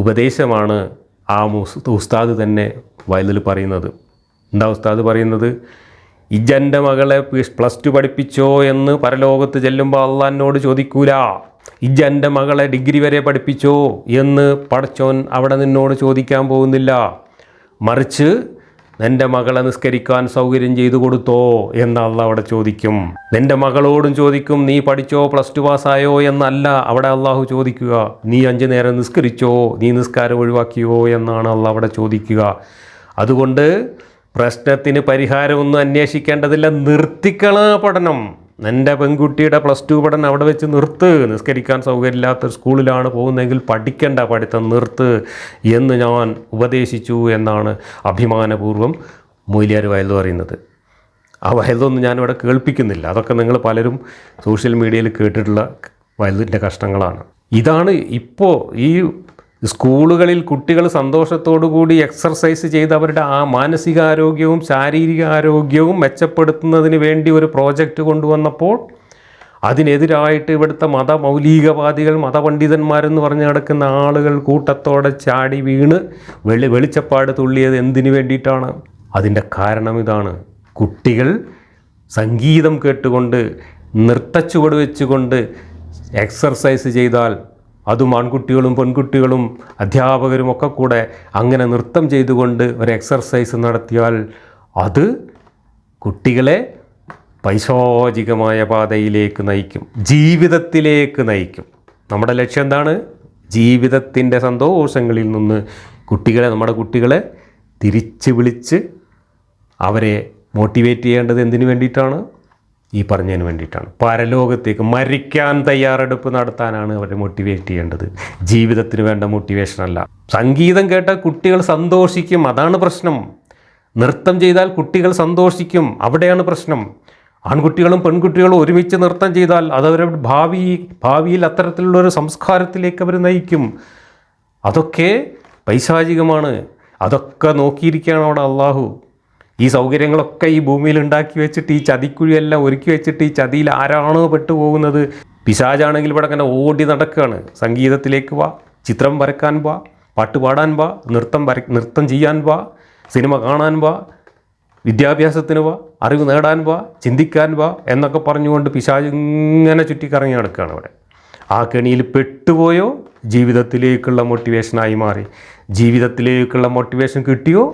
ഉപദേശമാണ് ആ ഉസ്താദ് തന്നെ വയലിൽ പറയുന്നത്. എന്താ ഉസ്താദ് പറയുന്നത്? ഇജ്ജൻ്റെ മകളെ +2 പഠിപ്പിച്ചോ എന്ന് പരലോകത്ത് ചെല്ലുമ്പോൾ അള്ളാഹിനോട് ചോദിക്കൂല. ഇജ്ജൻ്റെ മകളെ ഡിഗ്രി വരെ പഠിപ്പിച്ചോ എന്ന് പടച്ചോൻ അവിടെ നിന്നോട് ചോദിക്കാൻ പോകുന്നില്ല. മറിച്ച് നിൻ്റെ മകളെ നിസ്കരിക്കാൻ സൗകര്യം ചെയ്തു കൊടുത്തോ എന്ന് അള്ളാഹ് അവിടെ ചോദിക്കും. നിൻ്റെ മകളോടും ചോദിക്കും നീ പഠിച്ചോ, +2 പാസ്സായോ എന്നല്ല അവിടെ അള്ളാഹു ചോദിക്കുക. നീ 5 നേരം നിസ്കരിച്ചോ, നീ നിസ്കാരം ഒഴിവാക്കിയോ എന്നാണ് അള്ളാഹ് അവിടെ ചോദിക്കുക. അതുകൊണ്ട് പ്രശ്നത്തിന് പരിഹാരമൊന്നും അന്വേഷിക്കേണ്ടതില്ല, നിർത്തിക്കള പഠനം. എൻ്റെ പെൺകുട്ടിയുടെ +2 പഠനം അവിടെ വെച്ച് നിർത്ത്. നിസ്കരിക്കാൻ സൗകര്യമില്ലാത്ത സ്കൂളിലാണ് പോകുന്നതെങ്കിൽ പഠിക്കേണ്ട, പഠിത്തം നിർത്ത് എന്ന് ഞാൻ ഉപദേശിച്ചു എന്നാണ് അഭിമാനപൂർവ്വം മൊയ്ലിയാർ വയൽ പറയുന്നത്. ആ വയലൊന്നും ഞാനിവിടെ കേൾപ്പിക്കുന്നില്ല, അതൊക്കെ നിങ്ങൾ പലരും സോഷ്യൽ മീഡിയയിൽ കേട്ടിട്ടുള്ള വയലിൻ്റെ കഷ്ണങ്ങളാണ്. ഇതാണ് ഇപ്പോൾ ഈ സ്കൂളുകളിൽ കുട്ടികൾ സന്തോഷത്തോടു കൂടി എക്സർസൈസ് ചെയ്ത് അവരുടെ ആ മാനസികാരോഗ്യവും ശാരീരിക ആരോഗ്യവും മെച്ചപ്പെടുത്തുന്നതിന് വേണ്ടി ഒരു പ്രോജക്റ്റ് കൊണ്ടുവന്നപ്പോൾ അതിനെതിരായിട്ട് ഇവിടുത്തെ മതമൗലികവാദികൾ, മതപണ്ഡിതന്മാരെന്ന് പറഞ്ഞ് നടക്കുന്ന ആളുകൾ കൂട്ടത്തോടെ ചാടി വീണ് വെളിച്ചപ്പാട് തുള്ളിയത് എന്തിനു വേണ്ടിയിട്ടാണ്? അതിൻ്റെ കാരണം ഇതാണ്. കുട്ടികൾ സംഗീതം കേട്ടുകൊണ്ട് നൃത്തച്ചുവട് വെച്ചുകൊണ്ട് എക്സർസൈസ് ചെയ്താൽ, അതും ആൺകുട്ടികളും പെൺകുട്ടികളും അധ്യാപകരും ഒക്കെ കൂടെ അങ്ങനെ നൃത്തം ചെയ്തുകൊണ്ട് ഒരു എക്സർസൈസ് നടത്തിയാൽ അത് കുട്ടികളെ പൈശാചികമായ പാതയിലേക്ക് നയിക്കും, ജീവിതത്തിലേക്ക് നയിക്കും. നമ്മുടെ ലക്ഷ്യം എന്താണ്? ജീവിതത്തിൻ്റെ സന്തോഷങ്ങളിൽ നിന്ന് നമ്മുടെ കുട്ടികളെ തിരിച്ച് വിളിച്ച് അവരെ മോട്ടിവേറ്റ് ചെയ്യേണ്ടത് എന്തിനു വേണ്ടിയിട്ടാണ്? ഈ പറഞ്ഞതിന് വേണ്ടിയിട്ടാണ്. പരലോകത്തേക്ക് മരിക്കാൻ തയ്യാറെടുപ്പ് നടത്താനാണ് അവരെ മോട്ടിവേറ്റ് ചെയ്യേണ്ടത്, ജീവിതത്തിന് വേണ്ട മോട്ടിവേഷനല്ല. സംഗീതം കേട്ടാൽ കുട്ടികൾ സന്തോഷിക്കും, അതാണ് പ്രശ്നം. നൃത്തം ചെയ്താൽ കുട്ടികൾ സന്തോഷിക്കും, അവിടെയാണ് പ്രശ്നം. ആൺകുട്ടികളും പെൺകുട്ടികളും ഒരുമിച്ച് നൃത്തം ചെയ്താൽ അതവരുടെ ഭാവിയിൽ അത്തരത്തിലുള്ളൊരു സംസ്കാരത്തിലേക്ക് അവർ നയിക്കും. അതൊക്കെ പൈശാചികമാണ്. അതൊക്കെ നോക്കിയിരിക്കുകയാണ് അവിടെ അള്ളാഹു. ഈ സൗകര്യങ്ങളൊക്കെ ഈ ഭൂമിയിൽ ഉണ്ടാക്കി വെച്ചിട്ട് ഈ ചതിക്കുഴിയെല്ലാം ഒരുക്കി വെച്ചിട്ട് ഈ ചതിയിൽ ആരാണോ പെട്ടുപോകുന്നത്? പിശാചാണെങ്കിൽ ഇവിടെ അങ്ങനെ ഓടി നടക്കുകയാണ്. സംഗീതത്തിലേക്ക് വാ, ചിത്രം വരക്കാൻ വാ, പാട്ട് പാടാൻ വാ, നൃത്തം ചെയ്യാൻ വാ, സിനിമ കാണാൻ വാ, വിദ്യാഭ്യാസത്തിന് വാ, അറിവ് നേടാൻ വാ, ചിന്തിക്കാൻ വാ എന്നൊക്കെ പറഞ്ഞുകൊണ്ട് പിശാച് ഇങ്ങനെ ചുറ്റിക്കറങ്ങി നടക്കുകയാണ് അവിടെ. ആ കെണിയിൽ പെട്ടുപോയോ ജീവിതത്തിലേക്കുള്ള മോട്ടിവേഷനായി മാറി. ജീവിതത്തിലേക്കുള്ള മോട്ടിവേഷൻ കിട്ടിയോ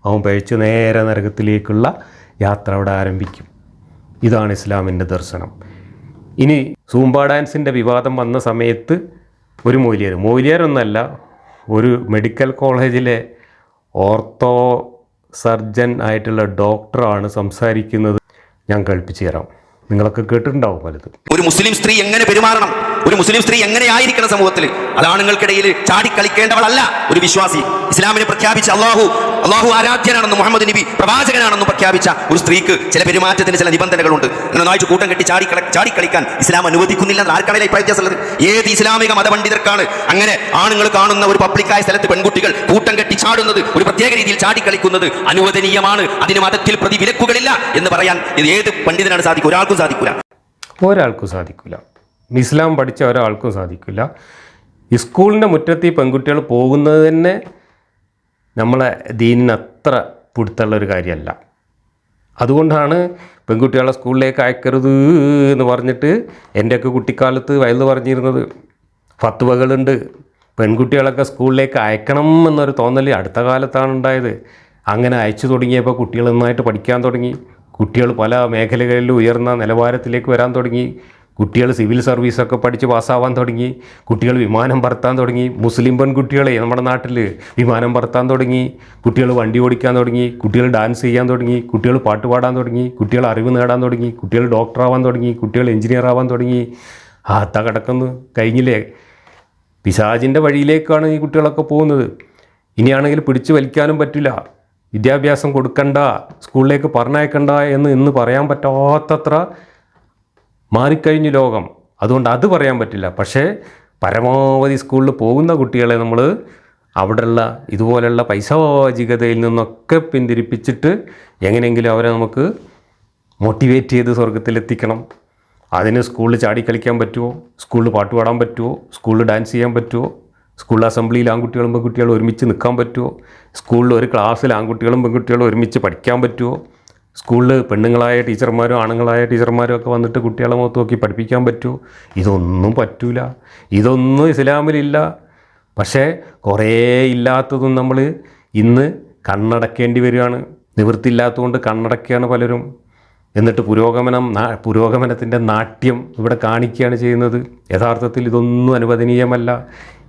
അവൻ പഴിച്ച് നേരെ നരകത്തിലേക്കുള്ള യാത്ര അവിടെ ആരംഭിക്കും. ഇതാണ് ഇസ്ലാമിൻ്റെ ദർശനം. ഇനി സൂംബ ഡാൻസിൻ്റെ വിവാദം വന്ന സമയത്ത് ഒരു മൊയ്ലിയാരൊന്നല്ല, ഒരു മെഡിക്കൽ കോളേജിലെ ഓർത്തോ സർജൻ ആയിട്ടുള്ള ഡോക്ടറാണ് സംസാരിക്കുന്നത്. ഞാൻ കേൾപ്പിച്ചു തരാം, നിങ്ങളൊക്കെ കേട്ടിട്ടുണ്ടാവും പലതും. ഒരു മുസ്ലിം സ്ത്രീ എങ്ങനെ പെരുമാറണം, ഒരു മുസ്ലിം സ്ത്രീ എങ്ങനെയായിരിക്കണം സമൂഹത്തിൽ, അതാണുങ്ങൾക്കിടയിൽ ചാടിക്കളിക്കേണ്ടവളല്ല ഒരു വിശ്വാസി. ഇസ്ലാമിനെ പ്രഖ്യാപിച്ച അള്ളാഹു ആരാധ്യനാണെന്ന് മുഹമ്മദ് നബി പ്രവാചകനാണെന്ന് പ്രഖ്യാപിച്ച ഒരു സ്ത്രീക്ക് ചില പെരുമാറ്റത്തിന് ചില നിബന്ധനകളുണ്ട്. നന്നായിട്ട് കൂട്ടം കെട്ടി ചാടിക്കളിക്കാൻ ഇസ്ലാം അനുവദിക്കുന്നില്ല. ആർക്കാണ് അഭിപ്രായത്തിലുള്ളത്? ഏത് ഇസ്ലാമിക മതപണ്ഡിതർക്കാണ് അങ്ങനെ ആണുങ്ങൾ കാണുന്ന ഒരു പബ്ലിക്കായ സ്ഥലത്ത് പെൺകുട്ടികൾ കൂട്ടം കെട്ടി ചാടുന്നത്, ഒരു പ്രത്യേക രീതിയിൽ ചാടിക്കളിക്കുന്നത് അനുവദനീയമാണ്, അതിന് മതത്തിൽ പ്രതിവിലക്കുകളില്ല എന്ന് പറയാൻ ഏത് പണ്ഡിതനാണ് സാധിക്കും? ഒരാൾക്കും സാധിക്കില്ല. ഇസ്ലാം പഠിച്ച ഒരാൾക്കും സാധിക്കില്ല. ഈ സ്കൂളിൻ്റെ മുറ്റത്ത് ഈ പെൺകുട്ടികൾ പോകുന്നത് തന്നെ നമ്മളെ ദീനിന് അത്ര പിടുത്തമുള്ളൊരു കാര്യമല്ല. അതുകൊണ്ടാണ് പെൺകുട്ടികളെ സ്കൂളിലേക്ക് അയക്കരുത് എന്ന് പറഞ്ഞിട്ട് എൻ്റെയൊക്കെ കുട്ടിക്കാലത്ത് വയല് പറഞ്ഞിരുന്നത്. ഫത്വകളുണ്ട്, പെൺകുട്ടികളൊക്കെ സ്കൂളിലേക്ക് അയക്കണം എന്നൊരു തോന്നൽ അടുത്ത കാലത്താണ് ഉണ്ടായത്. അങ്ങനെ അയച്ചു തുടങ്ങിയപ്പോൾ കുട്ടികൾ നന്നായിട്ട് പഠിക്കാൻ തുടങ്ങി, കുട്ടികൾ പല മേഖലകളിലും ഉയർന്ന നിലവാരത്തിലേക്ക് വരാൻ തുടങ്ങി, കുട്ടികൾ സിവിൽ സർവീസൊക്കെ പഠിച്ച് പാസ്സാവാൻ തുടങ്ങി, കുട്ടികൾ വിമാനം പറത്താൻ തുടങ്ങി. മുസ്ലിം പെൺകുട്ടികളെ നമ്മുടെ നാട്ടിൽ വിമാനം പറത്താൻ തുടങ്ങി, കുട്ടികൾ വണ്ടി ഓടിക്കാൻ തുടങ്ങി, കുട്ടികൾ ഡാൻസ് ചെയ്യാൻ തുടങ്ങി, കുട്ടികൾ പാട്ട് പാടാൻ തുടങ്ങി, കുട്ടികൾ അറിവ് നേടാൻ തുടങ്ങി, കുട്ടികൾ ഡോക്ടറാവാൻ തുടങ്ങി, കുട്ടികൾ എഞ്ചിനീയർ ആവാൻ തുടങ്ങി. കിടക്കുന്നു, കഴിഞ്ഞില്ലേ? പിശാചിൻ്റെ വഴിയിലേക്കാണ് ഈ കുട്ടികളൊക്കെ പോകുന്നത്. ഇനിയാണെങ്കിൽ പിടിച്ചു വലിക്കാനും പറ്റില്ല. വിദ്യാഭ്യാസം കൊടുക്കണ്ട, സ്കൂളിലേക്ക് പറഞ്ഞയക്കണ്ട എന്ന് ഇന്ന് പറയാൻ പറ്റാത്തത്ര മാറിക്കഴിഞ്ഞു ലോകം. അതുകൊണ്ട് അത് പറയാൻ പറ്റില്ല. പക്ഷേ പരമാവധി സ്കൂളിൽ പോകുന്ന കുട്ടികളെ നമ്മൾ അവിടെയുള്ള ഇതുപോലെയുള്ള പൈശാചികതയിൽ നിന്നൊക്കെ പിന്തിരിപ്പിച്ചിട്ട് എങ്ങനെയെങ്കിലും അവരെ നമുക്ക് മോട്ടിവേറ്റ് ചെയ്ത് സ്വർഗത്തിലെത്തിക്കണം. അതിന് സ്കൂളിൽ ചാടിക്കളിക്കാൻ പറ്റുമോ? സ്കൂളിൽ പാട്ട് പാടാൻ പറ്റുമോ? സ്കൂളിൽ ഡാൻസ് ചെയ്യാൻ പറ്റുമോ? സ്കൂളിൽ അസംബ്ലിയിൽ ആൺകുട്ടികളും പെൺകുട്ടികളും ഒരുമിച്ച് നിൽക്കാൻ പറ്റുമോ? സ്കൂളിൽ ഒരു ക്ലാസ്സിൽ ആൺകുട്ടികളും പെൺകുട്ടികളും ഒരുമിച്ച് പഠിക്കാൻ പറ്റുമോ? സ്കൂളിൽ പെണ്ണുങ്ങളായ ടീച്ചർമാരും ആണുങ്ങളായ ടീച്ചർമാരും ഒക്കെ വന്നിട്ട് കുട്ടികളെ മുഖത്ത് നോക്കി പഠിപ്പിക്കാൻ പറ്റുമോ? ഇതൊന്നും പറ്റൂല. ഇതൊന്നും ഇസ്ലാമിലില്ല. പക്ഷേ കുറേ ഇല്ലാത്തതും നമ്മൾ ഇന്ന് കണ്ണടക്കേണ്ടി വരികയാണ്. നിവൃത്തിയില്ലാത്തതുകൊണ്ട് കണ്ണടക്കുകയാണ് പലരും. എന്നിട്ട് പുരോഗമനത്തിൻ്റെ നാട്യം ഇവിടെ കാണിക്കുകയാണ് ചെയ്യുന്നത്. യഥാർത്ഥത്തിൽ ഇതൊന്നും അനുവദനീയമല്ല.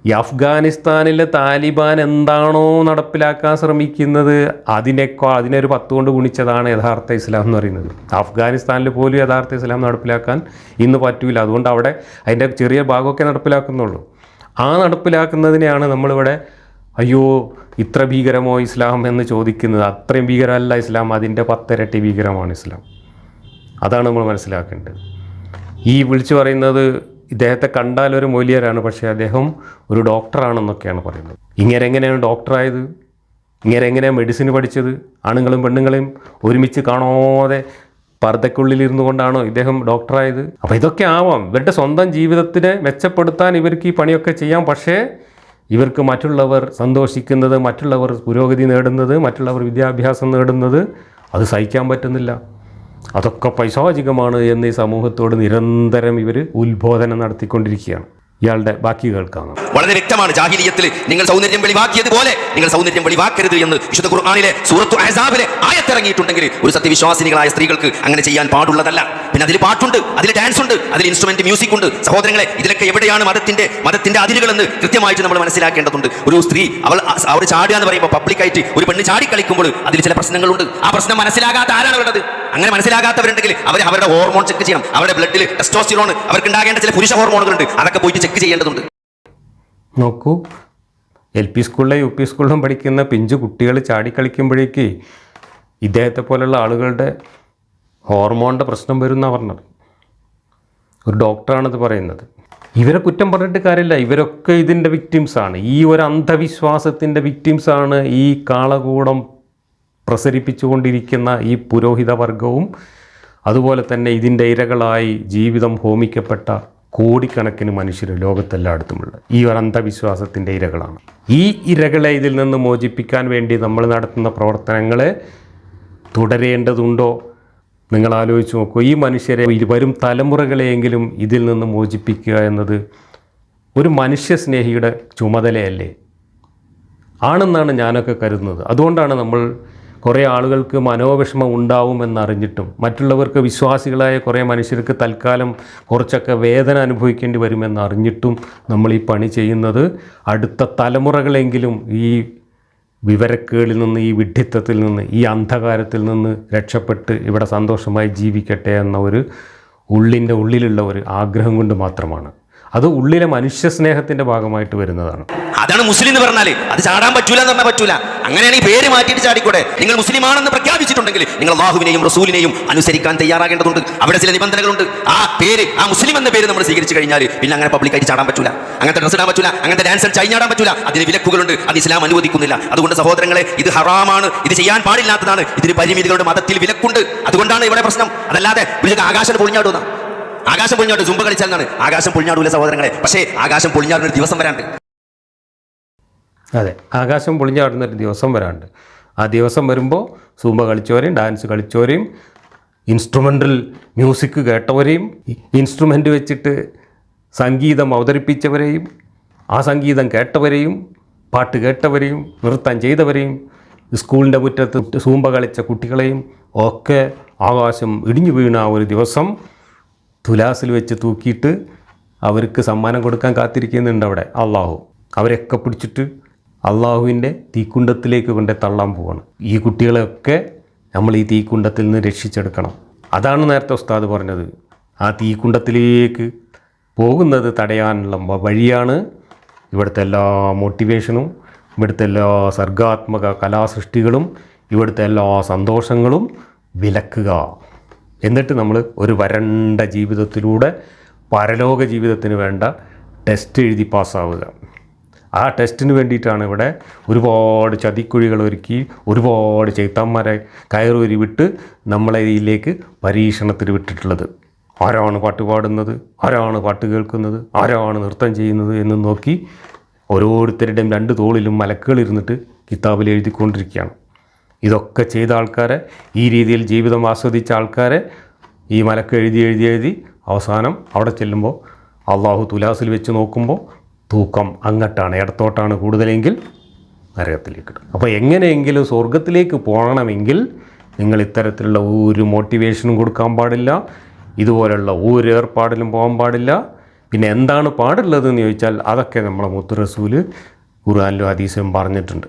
ഈ അഫ്ഗാനിസ്ഥാനിലെ താലിബാൻ എന്താണോ നടപ്പിലാക്കാൻ ശ്രമിക്കുന്നത് അതിനൊരു 10 കൊണ്ട് ഗുണിച്ചതാണ് യഥാർത്ഥ ഇസ്ലാം എന്ന് പറയുന്നത്. അഫ്ഗാനിസ്ഥാനിൽ പോലും യഥാർത്ഥ ഇസ്ലാം നടപ്പിലാക്കാൻ ഇന്ന് പറ്റൂല. അതുകൊണ്ട് അവിടെ അതിൻ്റെ ചെറിയ ഭാഗമൊക്കെ നടപ്പിലാക്കുന്നുള്ളൂ. ആ നടപ്പിലാക്കുന്നതിനെയാണ് നമ്മളിവിടെ അയ്യോ ഇത്ര ഭീകരമോ ഇസ്ലാം എന്ന് ചോദിക്കുന്നത്. അത്രയും ഭീകരമല്ല ഇസ്ലാം, അതിൻ്റെ 10 ഇരട്ടി ഭീകരമാണ് ഇസ്ലാം. അതാണ് നമ്മൾ മനസ്സിലാക്കേണ്ടത്. ഈ വിളിച്ചു പറയുന്നത് ഇദ്ദേഹത്തെ കണ്ടാൽ ഒരു മൗലിയരാണ്, പക്ഷേ അദ്ദേഹം ഒരു ഡോക്ടറാണെന്നൊക്കെയാണ് പറയുന്നത്. എങ്ങനെയാണ് ഡോക്ടറായത്? എങ്ങനെയാണ് മെഡിസിൻ പഠിച്ചത്? ആണുങ്ങളും പെണ്ണുങ്ങളെയും ഒരുമിച്ച് കാണാതെ പർദ്ദക്കുള്ളിലിരുന്നു കൊണ്ടാണോ ഇദ്ദേഹം ഡോക്ടറായത്? അപ്പോൾ ഇതൊക്കെ ആവാം. ഇവരുടെ സ്വന്തം ജീവിതത്തിനെ മെച്ചപ്പെടുത്താൻ ഇവർക്ക് ഈ പണിയൊക്കെ ചെയ്യാം. പക്ഷേ ഇവർക്ക് മറ്റുള്ളവർ സന്തോഷിക്കുന്നത്, മറ്റുള്ളവർ പുരോഗതി നേടുന്നത്, മറ്റുള്ളവർ വിദ്യാഭ്യാസം നേടുന്നത് അത് സഹിക്കാൻ പറ്റുന്നില്ല. അതൊക്കെ പൈശാചികമാണ് എന്ന് ഈ സമൂഹത്തോട് നിരന്തരം ഇവർ ഉത്ബോധനം നടത്തിക്കൊണ്ടിരിക്കുകയാണ്. ഇയാളുടെ ബാക്കി കേൾക്കാം. വളരെ വ്യക്തമാണ്. ജാഹിലിയത്തിൽ നിങ്ങൾ സൗന്ദര്യം വെളിവാക്കിയതുപോലെ നിങ്ങൾ സൗന്ദര്യം വെളിവാക്കരുത് എന്ന് വിശുദ്ധ ഖുർആനിലെ സൂറത്തു അഹ്സാബിലെ ആയത്തിറങ്ങിയിട്ടുണ്ടെങ്കിൽ ഒരു സത്യവിശ്വാസിനികളായ സ്ത്രീകൾക്ക് അങ്ങനെ ചെയ്യാൻ പാടുള്ളതല്ല. പിന്നെ അതിൽ പാട്ടുണ്ട്, അതിൽ ഡാൻസ് ഉണ്ട്, അതിൽ ഇൻസ്ട്രുമെന്റ് മ്യൂസിക് ഉണ്ട്. സഹോദരങ്ങളെ, ഇതിലൊക്കെ എവിടെയാണ് മതത്തിന്റെ അതിരുകളെന്ന് കൃത്യമായിട്ട് നമ്മൾ മനസ്സിലാക്കേണ്ടതുണ്ട്. ഒരു സ്ത്രീ അവർ ചാടുക എന്ന് പറയുമ്പോൾ പബ്ലിക്കായിട്ട് ഒരു പെണ്ണ് ചാടി കളിക്കുമ്പോൾ അതിൽ ചില പ്രശ്നങ്ങളുണ്ട്. ആ പ്രശ്നം മനസ്സിലാകാത്ത ആരാണ് ഉള്ളത്? അങ്ങനെ മനസ്സിലാകാത്തവരുണ്ടെങ്കിൽ അവരുടെ ഹോർമോൺ ചെക്ക് ചെയ്യണം. അവരുടെ ബ്ലഡിൽ ടെസ്റ്റോസ്റ്റിറോൺ അവർക്ക് ഉണ്ടാകേണ്ട ചില പുരുഷ ഹോർമോണുകളുണ്ട്, അതൊക്കെ പോയിട്ട് ചെക്ക് ചെയ്യേണ്ടതുണ്ട്. നോക്കൂ, LP സ്കൂളിലും UP സ്കൂളിലും പഠിക്കുന്ന പിഞ്ചു കുട്ടികൾ ചാടിക്കളിക്കുമ്പോഴേക്ക് ഇദ്ദേഹത്തെ പോലുള്ള ആളുകളുടെ ഹോർമോണിൻ്റെ പ്രശ്നം വരുമെന്നാണ് പറഞ്ഞത്. ഒരു ഡോക്ടറാണിത് പറയുന്നത്. ഇവരെ കുറ്റം പറഞ്ഞിട്ട് കാര്യമില്ല. ഇവരൊക്കെ ഇതിൻ്റെ വിക്ടിംസാണ്. ഈ ഒരു അന്ധവിശ്വാസത്തിൻ്റെ വിക്ടിംസാണ് ഈ കാളകൂടം പ്രസരിപ്പിച്ചുകൊണ്ടിരിക്കുന്ന ഈ പുരോഹിത വർഗവും അതുപോലെ തന്നെ ഇതിൻ്റെ ഇരകളായി ജീവിതം ഹോമിക്കപ്പെട്ട കോടിക്കണക്കിന് മനുഷ്യർ ലോകത്തെല്ലായിടത്തുമുള്ള ഈ ഒരു അന്ധവിശ്വാസത്തിൻ്റെ ഇരകളാണ്. ഈ ഇരകളെ ഇതിൽ നിന്ന് മോചിപ്പിക്കാൻ വേണ്ടി നമ്മൾ നടത്തുന്ന പ്രവർത്തനങ്ങളെ തുടരേണ്ടതുണ്ടോ? നിങ്ങൾ ആലോചിച്ച് നോക്കൂ. ഈ മനുഷ്യരെ വരും തലമുറകളെയെങ്കിലും ഇതിൽ നിന്ന് മോചിപ്പിക്കുക എന്നത് ഒരു മനുഷ്യസ്നേഹിയുടെ ചുമതലയല്ലേ? ആണെന്നാണ് ഞാനൊക്കെ കരുതുന്നത്. അതുകൊണ്ടാണ് നമ്മൾ കുറേ ആളുകൾക്ക് മനോവിഷമം ഉണ്ടാവുമെന്നറിഞ്ഞിട്ടും മറ്റുള്ളവർക്ക് വിശ്വാസികളായ കുറേ മനുഷ്യർക്ക് തൽക്കാലം കുറച്ചൊക്കെ വേദന അനുഭവിക്കേണ്ടി വരുമെന്നറിഞ്ഞിട്ടും നമ്മൾ ഈ പണി ചെയ്യുന്നത് അടുത്ത തലമുറകളെങ്കിലും ഈ വിവരക്കേടിൽ നിന്ന്, ഈ വിഡ്ഢിത്തത്തിൽ നിന്ന്, ഈ അന്ധകാരത്തിൽ നിന്ന് രക്ഷപ്പെട്ട് ഇവിടെ സന്തോഷമായി ജീവിക്കട്ടെ എന്ന ഒരു ഉള്ളിലുള്ള ഒരു ആഗ്രഹം കൊണ്ട് മാത്രമാണ്. അത് ഉള്ളിലെ മനുഷ്യസ്നേഹത്തിൻ്റെ ഭാഗമായിട്ട് വരുന്നതാണ്. അതാണ് മുസ്ലിം എന്ന് പറഞ്ഞാൽ. അത് ചാടാൻ പറ്റൂല എന്ന് പറഞ്ഞാൽ പറ്റൂല. അങ്ങനെയാണെങ്കിൽ പേര് മാറ്റിയിട്ട് ചാടിക്കൂടെ? നിങ്ങൾ മുസ്ലിമാണെന്ന് പ്രഖ്യാപിച്ചിട്ടുണ്ടെങ്കിൽ നിങ്ങൾ അല്ലാഹുവിനെയും റസൂലിനെയും അനുസരിക്കാൻ തയ്യാറാകേണ്ടതുണ്ട്. അവിടെ ചില നിബന്ധനകളുണ്ട്. ആ പേര്, ആ മുസ്ലിം എന്ന പേര് നമ്മൾ സ്വീകരിച്ചു കഴിഞ്ഞാൽ പിന്നെ അങ്ങനെ പബ്ലിക്കായിട്ട് ചാടാൻ പറ്റൂല, അങ്ങനത്തെ ഡ്രസ് ഇടാൻ പറ്റൂല, അങ്ങനത്തെ ഡാൻസ് ചാടാൻ പറ്റൂല. അതിന് വിലക്കുകളുണ്ട്. അത് ഇസ്ലാം അനുവദിക്കുന്നില്ല. അതുകൊണ്ട് സഹോദരങ്ങളെ, ഇത് ഹറാമാണ്, ഇത് ചെയ്യാൻ പാടില്ലാത്തതാണ്. ഇതിന് പരിമിതികളുടെ മതത്തിൽ വിലക്കുണ്ട്. അതുകൊണ്ടാണ് ഇവിടെ പ്രശ്നം. അതല്ലാതെ ആകാശം പൊളിഞ്ഞാടുന്ന ആകാശം പൊളിഞ്ഞാട് സുംബ കളിച്ചാൽ ആകാശം പൊളിഞ്ഞാടൂല സഹോദരങ്ങളെ. പക്ഷേ ആകാശം പൊളിഞ്ഞാടുന്നൊരു ദിവസം വരാണ്ട്. അതെ, ആകാശം പൊളിഞ്ഞാടുന്നൊരു ദിവസം വരാണ്ട്. ആ ദിവസം വരുമ്പോൾ സൂമ്പ കളിച്ചവരെയും ഡാൻസ് കളിച്ചവരെയും ഇൻസ്ട്രുമെൻ്റൽ മ്യൂസിക് കേട്ടവരെയും ഇൻസ്ട്രുമെൻ്റ് വെച്ചിട്ട് സംഗീതം അവതരിപ്പിച്ചവരെയും ആ സംഗീതം കേട്ടവരെയും പാട്ട് കേട്ടവരെയും നൃത്തം ചെയ്തവരെയും സ്കൂളിൻ്റെ മുറ്റത്ത് സൂമ്പ കളിച്ച കുട്ടികളെയും ഒക്കെ ആകാശം ഇടിഞ്ഞു വീണ ഒരു ദിവസം തുലാസിൽ വെച്ച് തൂക്കിയിട്ട് അവർക്ക് സമ്മാനം കൊടുക്കാൻ കാത്തിരിക്കുന്നുണ്ട് അവിടെ അള്ളാഹു. അവരെയൊക്കെ പിടിച്ചിട്ട് അള്ളാഹുവിൻ്റെ തീക്കുണ്ടത്തിലേക്ക് കൊണ്ട് തള്ളാൻ പോവാണ്. ഈ കുട്ടികളെയൊക്കെ നമ്മൾ ഈ തീക്കുണ്ടത്തിൽ നിന്ന് രക്ഷിച്ചെടുക്കണം. അതാണ് നേരത്തെ ഉസ്താദ് പറഞ്ഞത്. ആ തീക്കുണ്ടത്തിലേക്ക് പോകുന്നത് തടയാനുള്ള വഴിയാണ് ഇവിടുത്തെ എല്ലാ മോട്ടിവേഷനും, ഇവിടുത്തെ എല്ലാ സർഗാത്മക കലാസൃഷ്ടികളും, ഇവിടുത്തെ എല്ലാ സന്തോഷങ്ങളും വിലക്കുക. എന്നിട്ട് നമ്മൾ ഒരു വരണ്ട ജീവിതത്തിലൂടെ പരലോക ജീവിതത്തിന് വേണ്ട ടെസ്റ്റ് എഴുതി പാസ്സാവുക. ആ ടെസ്റ്റിന് വേണ്ടിയിട്ടാണ് ഇവിടെ ഒരുപാട് ചതിക്കുഴികൾ ഒരുക്കി, ഒരുപാട് ചൈത്താന്മാരെ കയറൂരി വിട്ട് നമ്മളെ ഇതിലേക്ക് പരീക്ഷണത്തിന് വിട്ടിട്ടുള്ളത്. ആരാണ് പാട്ട് പാടുന്നത്, ആരാണ് പാട്ട് കേൾക്കുന്നത്, ആരാണ് നൃത്തം ചെയ്യുന്നത് എന്ന് നോക്കി ഓരോരുത്തരുടെയും 2 തോളിലും മലക്കുകൾ ഇരുന്നിട്ട് കിതാബിൽ എഴുതിക്കൊണ്ടിരിക്കുകയാണ്. ഇതൊക്കെ ചെയ്ത ആൾക്കാരെ, ഈ രീതിയിൽ ജീവിതം ആസ്വദിച്ച ആൾക്കാരെ ഈ മലക്ക് എഴുതി അവസാനം അവിടെ ചെല്ലുമ്പോൾ അള്ളാഹു തുലാസിൽ വെച്ച് നോക്കുമ്പോൾ തൂക്കം അങ്ങോട്ടാണ്, ഇടത്തോട്ടാണ് കൂടുതലെങ്കിൽ നരകത്തിലേക്ക് ഇടും. അപ്പോൾ എങ്ങനെയെങ്കിലും സ്വർഗത്തിലേക്ക് പോകണമെങ്കിൽ നിങ്ങൾ ഇത്തരത്തിലുള്ള ഒരു മോട്ടിവേഷനും കൊടുക്കാൻ പാടില്ല, ഇതുപോലുള്ള ഒരു ഏർപ്പാടിലും പോകാൻ പാടില്ല. പിന്നെ എന്താണ് പാടുള്ളതെന്ന് ചോദിച്ചാൽ അതൊക്കെ നമ്മളെ മുത്ത് റസൂല് ഖുർആനിലും ഹദീസിലും പറഞ്ഞിട്ടുണ്ട്.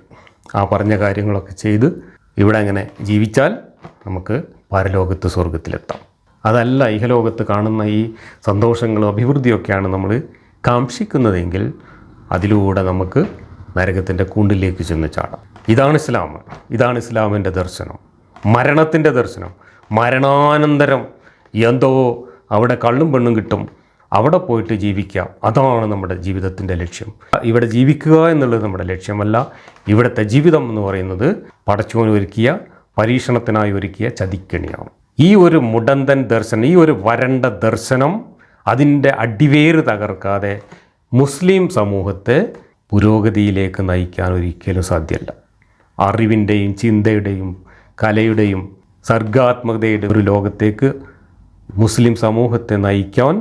ആ പറഞ്ഞ കാര്യങ്ങളൊക്കെ ചെയ്ത് ഇവിടെ അങ്ങനെ ജീവിച്ചാൽ നമുക്ക് പരലോകത്ത് സ്വർഗത്തിലെത്താം. അതല്ല ഇഹലോകത്ത് കാണുന്ന ഈ സന്തോഷങ്ങളും അഭിവൃദ്ധിയൊക്കെയാണ് നമ്മൾ കാംക്ഷിക്കുന്നതെങ്കിൽ അതിലൂടെ നമുക്ക് നരകത്തിൻ്റെ കൂണ്ടിലേക്ക് ചെന്ന് ചാടാം. ഇതാണ് ഇസ്ലാം, ഇതാണ് ഇസ്ലാമിൻ്റെ ദർശനം, മരണത്തിൻ്റെ ദർശനം. മരണാനന്തരം എന്തോ അവിടെ കള്ളും പെണ്ണും കിട്ടും, അവിടെ പോയിട്ട് ജീവിക്കാം. അതാണ് നമ്മുടെ ജീവിതത്തിൻ്റെ ലക്ഷ്യം. ഇവിടെ ജീവിക്കുക എന്നുള്ളത് നമ്മുടെ ലക്ഷ്യമല്ല. ഇവിടുത്തെ ജീവിതം എന്ന് പറയുന്നത് പടച്ചോൻ ഒരുക്കിയ, പരീക്ഷണത്തിനായി ഒരുക്കിയ ചതിക്കണിയാണ്. ഈ ഒരു മുടന്തൻ ദർശനം, ഈ ഒരു വരണ്ട ദർശനം അതിൻ്റെ അടിവേര് തകർക്കാതെ മുസ്ലിം സമൂഹത്തെ പുരോഗതിയിലേക്ക് നയിക്കാൻ ഒരിക്കലും സാധ്യമല്ല. അറിവിൻ്റെയും ചിന്തയുടെയും കലയുടെയും സർഗാത്മകതയുടെ ഒരു ലോകത്തേക്ക് മുസ്ലിം സമൂഹത്തെ നയിക്കാൻ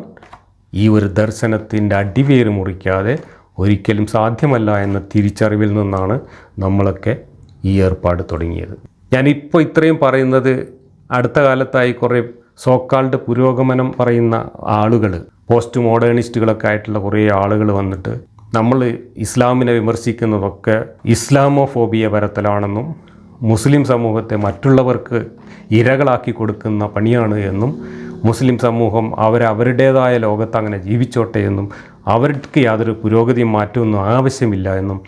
ഈ ഒരു ദർശനത്തിൻ്റെ അടിവേര് മുറിക്കാതെ ഒരിക്കലും സാധ്യമല്ല എന്ന തിരിച്ചറിവിൽ നിന്നാണ് നമ്മളൊക്കെ ഈ ഏർപ്പാട് തുടങ്ങിയത്. ഞാനിപ്പോൾ ഇത്രയും പറയുന്നത് അടുത്ത കാലത്തായി കുറേ സോക്കാൾഡ് പുരോഗമനം പറയുന്ന ആളുകൾ, പോസ്റ്റ് മോഡേണിസ്റ്റുകളൊക്കെ ആയിട്ടുള്ള കുറേ ആളുകൾ വന്നിട്ട് നമ്മൾ ഇസ്ലാമിനെ വിമർശിക്കുന്നതൊക്കെ ഇസ്ലാമോഫോബിയ പരത്തലാണെന്നും മുസ്ലിം സമൂഹത്തെ മറ്റുള്ളവർക്ക് ഇരകളാക്കി കൊടുക്കുന്ന പണിയാണ് എന്നും മുസ്ലിം സമൂഹം അവരുടേതായ ലോകത്ത് അങ്ങനെ ജീവിച്ചോട്ടെ എന്നും അവർക്ക് യാതൊരു പുരോഗതിയും മാറ്റമൊന്നും ആവശ്യമില്ല എന്നും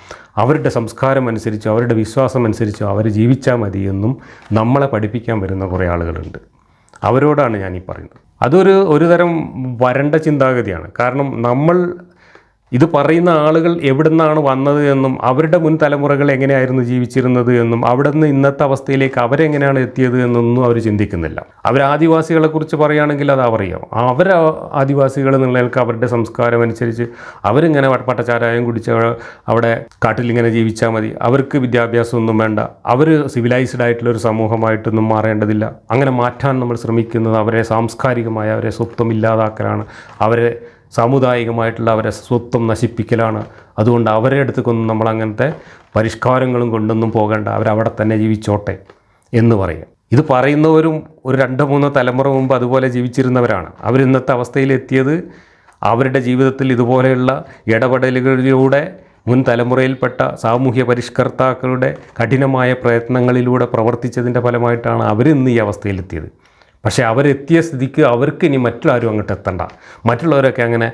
അവരുടെ സംസ്കാരം അനുസരിച്ച് അവരുടെ വിശ്വാസം അനുസരിച്ച് അവർ ജീവിച്ചാൽ മതി എന്നും നമ്മളെ പഠിപ്പിക്കാൻ വരുന്ന കുറേ ആളുകളുണ്ട്. അവരോടാണ് ഞാനീ പറയുന്നത്. ഒരു തരം വരണ്ട ചിന്താഗതിയാണ്. കാരണം നമ്മൾ ഇത് പറയുന്ന ആളുകൾ എവിടെ നിന്നാണ് വന്നത് എന്നും അവരുടെ മുൻ തലമുറകൾ എങ്ങനെയായിരുന്നു ജീവിച്ചിരുന്നത് എന്നും അവിടെ നിന്ന് ഇന്നത്തെ അവസ്ഥയിലേക്ക് അവരെങ്ങനെയാണ് എത്തിയത് എന്നൊന്നും അവർ ചിന്തിക്കുന്നില്ല. അവർ ആദിവാസികളെക്കുറിച്ച് പറയുകയാണെങ്കിൽ അത് അറിയാം. അവർ ആദിവാസികൾ എന്നുള്ളവർക്ക് അവരുടെ സംസ്കാരം അനുസരിച്ച് അവരിങ്ങനെ പട്ടച്ചാരായം കുടിച്ച് അവിടെ കാട്ടിലിങ്ങനെ ജീവിച്ചാൽ മതി, അവർക്ക് വിദ്യാഭ്യാസമൊന്നും വേണ്ട, അവർ സിവിലൈസ്ഡ് ആയിട്ടുള്ളൊരു സമൂഹമായിട്ടൊന്നും മാറേണ്ടതില്ല. അങ്ങനെ മാറ്റാൻ നമ്മൾ ശ്രമിക്കുന്നത് അവരെ സാംസ്കാരികമായ അവരെ സ്വത്വം ഇല്ലാതാക്കലാണ്, അവരെ സാമുദായികമായിട്ടുള്ള അവരെ സ്വത്വം നശിപ്പിക്കലാണ്. അതുകൊണ്ട് അവരെ അടുത്തേക്കൊന്നും നമ്മൾ അങ്ങനത്തെ പരിഷ്കാരങ്ങളും കൊണ്ടൊന്നും പോകേണ്ട, അവരവിടെ തന്നെ ജീവിച്ചോട്ടെ എന്ന് പറയും. ഇത് പറയുന്നവരും ഒരു 2-3 തലമുറ മുമ്പ് അതുപോലെ ജീവിച്ചിരുന്നവരാണ്. അവരിന്നത്തെ അവസ്ഥയിലെത്തിയത് അവരുടെ ജീവിതത്തിൽ ഇതുപോലെയുള്ള ഇടപെടലുകളിലൂടെ മുൻ തലമുറയിൽപ്പെട്ട സാമൂഹ്യ പരിഷ്കർത്താക്കളുടെ കഠിനമായ പ്രയത്നങ്ങളിലൂടെ പ്രവർത്തിച്ചതിൻ്റെ ഫലമായിട്ടാണ് അവരിന്ന് ഈ അവസ്ഥയിലെത്തിയത്. പക്ഷേ അവരെത്തിയ സ്ഥിതിക്ക് അവർക്ക് ഇനി മറ്റുള്ളവരും അങ്ങോട്ട് എത്തണ്ട, മറ്റുള്ളവരൊക്കെ അങ്ങനെ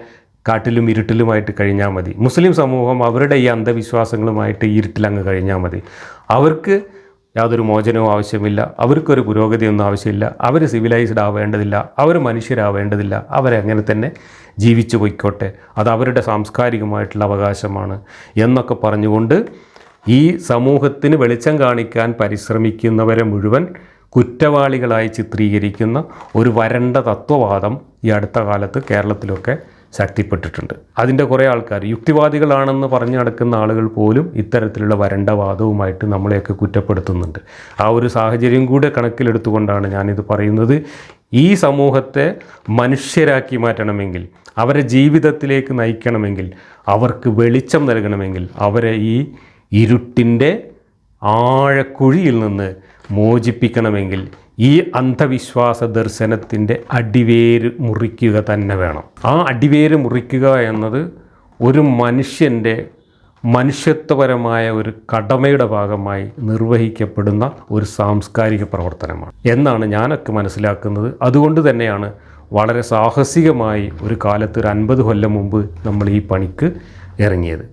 കാട്ടിലും ഇരുട്ടിലുമായിട്ട് കഴിഞ്ഞാൽ മതി. മുസ്ലിം സമൂഹം അവരുടെ ഈ അന്ധവിശ്വാസങ്ങളുമായിട്ട് ഇരുട്ടിലങ്ങ് കഴിഞ്ഞാൽ മതി. അവർക്ക് യാതൊരു മോചനവും ആവശ്യമില്ല, അവർക്കൊരു പുരോഗതിയൊന്നും ആവശ്യമില്ല, അവർ സിവിലൈസ്ഡ് ആവേണ്ടതില്ല, അവർ മനുഷ്യരാവേണ്ടതില്ല, അവരങ്ങനെ തന്നെ ജീവിച്ചു പോയിക്കോട്ടെ, അത് അവരുടെ സാംസ്കാരികമായിട്ടുള്ള അവകാശമാണ് എന്നൊക്കെ പറഞ്ഞുകൊണ്ട് ഈ സമൂഹത്തിന് വെളിച്ചം കാണിക്കാൻ പരിശ്രമിക്കുന്നവരെ മുഴുവൻ കുറ്റവാളികളായി ചിത്രീകരിക്കുന്ന ഒരു വരണ്ട തത്വവാദം ഈ അടുത്ത കാലത്ത് കേരളത്തിലൊക്കെ ശക്തിപ്പെട്ടിട്ടുണ്ട്. അതിൻ്റെ കുറേ ആൾക്കാർ യുക്തിവാദികളാണെന്ന് പറഞ്ഞു നടക്കുന്ന ആളുകൾ പോലും ഇത്തരത്തിലുള്ള വരണ്ട വാദവുമായിട്ട് നമ്മളെയൊക്കെ കുറ്റപ്പെടുത്തുന്നുണ്ട്. ആ ഒരു സാഹചര്യം കൂടെ കണക്കിലെടുത്തുകൊണ്ടാണ് ഞാനിത് പറയുന്നത്. ഈ സമൂഹത്തെ മനുഷ്യരാക്കി മാറ്റണമെങ്കിൽ, അവരെ ജീവിതത്തിലേക്ക് നയിക്കണമെങ്കിൽ, അവർക്ക് വെളിച്ചം നൽകണമെങ്കിൽ, അവരെ ഈ ഇരുട്ടിൻ്റെ ആഴക്കുഴിയിൽ നിന്ന് മോചിപ്പിക്കണമെങ്കിൽ ഈ അന്ധവിശ്വാസ ദർശനത്തിൻ്റെ അടിവേര് മുറിക്കുക തന്നെ വേണം. ആ അടിവേര് മുറിക്കുക എന്നത് ഒരു മനുഷ്യൻ്റെ മനുഷ്യത്വപരമായ ഒരു കടമയുടെ ഭാഗമായി നിർവഹിക്കപ്പെടുന്ന ഒരു സാംസ്കാരിക പ്രവർത്തനമാണ് എന്നാണ് ഞാനൊക്കെ മനസ്സിലാക്കുന്നത്. അതുകൊണ്ട് തന്നെയാണ് വളരെ സാഹസികമായി ഒരു കാലത്ത് ഒരു 50 കൊല്ലം മുമ്പ് നമ്മൾ ഈ പണിക്ക് ഇറങ്ങിയത്.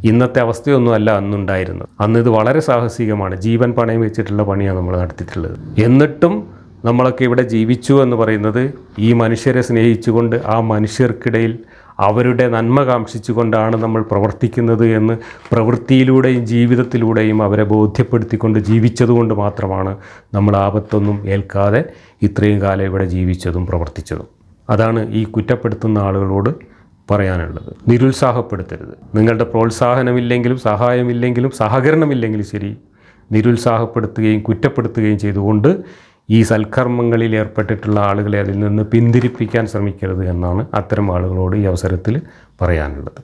ഇന്നത്തെ അവസ്ഥയൊന്നുമല്ല അന്നുണ്ടായിരുന്നത്. അന്ന് ഇത് വളരെ സാഹസികമാണ്, ജീവൻ പണയം വെച്ചിട്ടുള്ള പണിയാണ് നമ്മൾ നടത്തിയിട്ടുള്ളത്. എന്നിട്ടും നമ്മളൊക്കെ ഇവിടെ ജീവിച്ചു എന്ന് പറയുന്നത് ഈ മനുഷ്യരെ സ്നേഹിച്ചുകൊണ്ട് ആ മനുഷ്യർക്കിടയിൽ അവരുടെ നന്മ കാംക്ഷിച്ചുകൊണ്ടാണ് നമ്മൾ പ്രവർത്തിക്കുന്നത് എന്ന് പ്രവൃത്തിയിലൂടെയും ജീവിതത്തിലൂടെയും അവരെ ബോധ്യപ്പെടുത്തിക്കൊണ്ട് ജീവിച്ചതുകൊണ്ട് മാത്രമാണ് നമ്മൾ ആപത്തൊന്നും ഏൽക്കാതെ ഇത്രയും കാലം ഇവിടെ ജീവിച്ചതും പ്രവർത്തിച്ചതും. അതാണ് ഈ കുറ്റപ്പെടുത്തുന്ന ആളുകളോട് പറയാനുള്ളത്. നിരുത്സാഹപ്പെടുത്തരുത്. നിങ്ങളുടെ പ്രോത്സാഹനമില്ലെങ്കിലും സഹായമില്ലെങ്കിലും സഹകരണമില്ലെങ്കിലും ശരി, നിരുത്സാഹപ്പെടുത്തുകയും കുറ്റപ്പെടുത്തുകയും ചെയ്തുകൊണ്ട് ഈ സൽക്കർമ്മങ്ങളിൽ ഏർപ്പെട്ടിട്ടുള്ള ആളുകളെ അതിൽ നിന്ന് പിന്തിരിപ്പിക്കാൻ ശ്രമിക്കരുത് എന്നാണ് അത്തരം ആളുകളോട് ഈ അവസരത്തിൽ പറയാനുള്ളത്.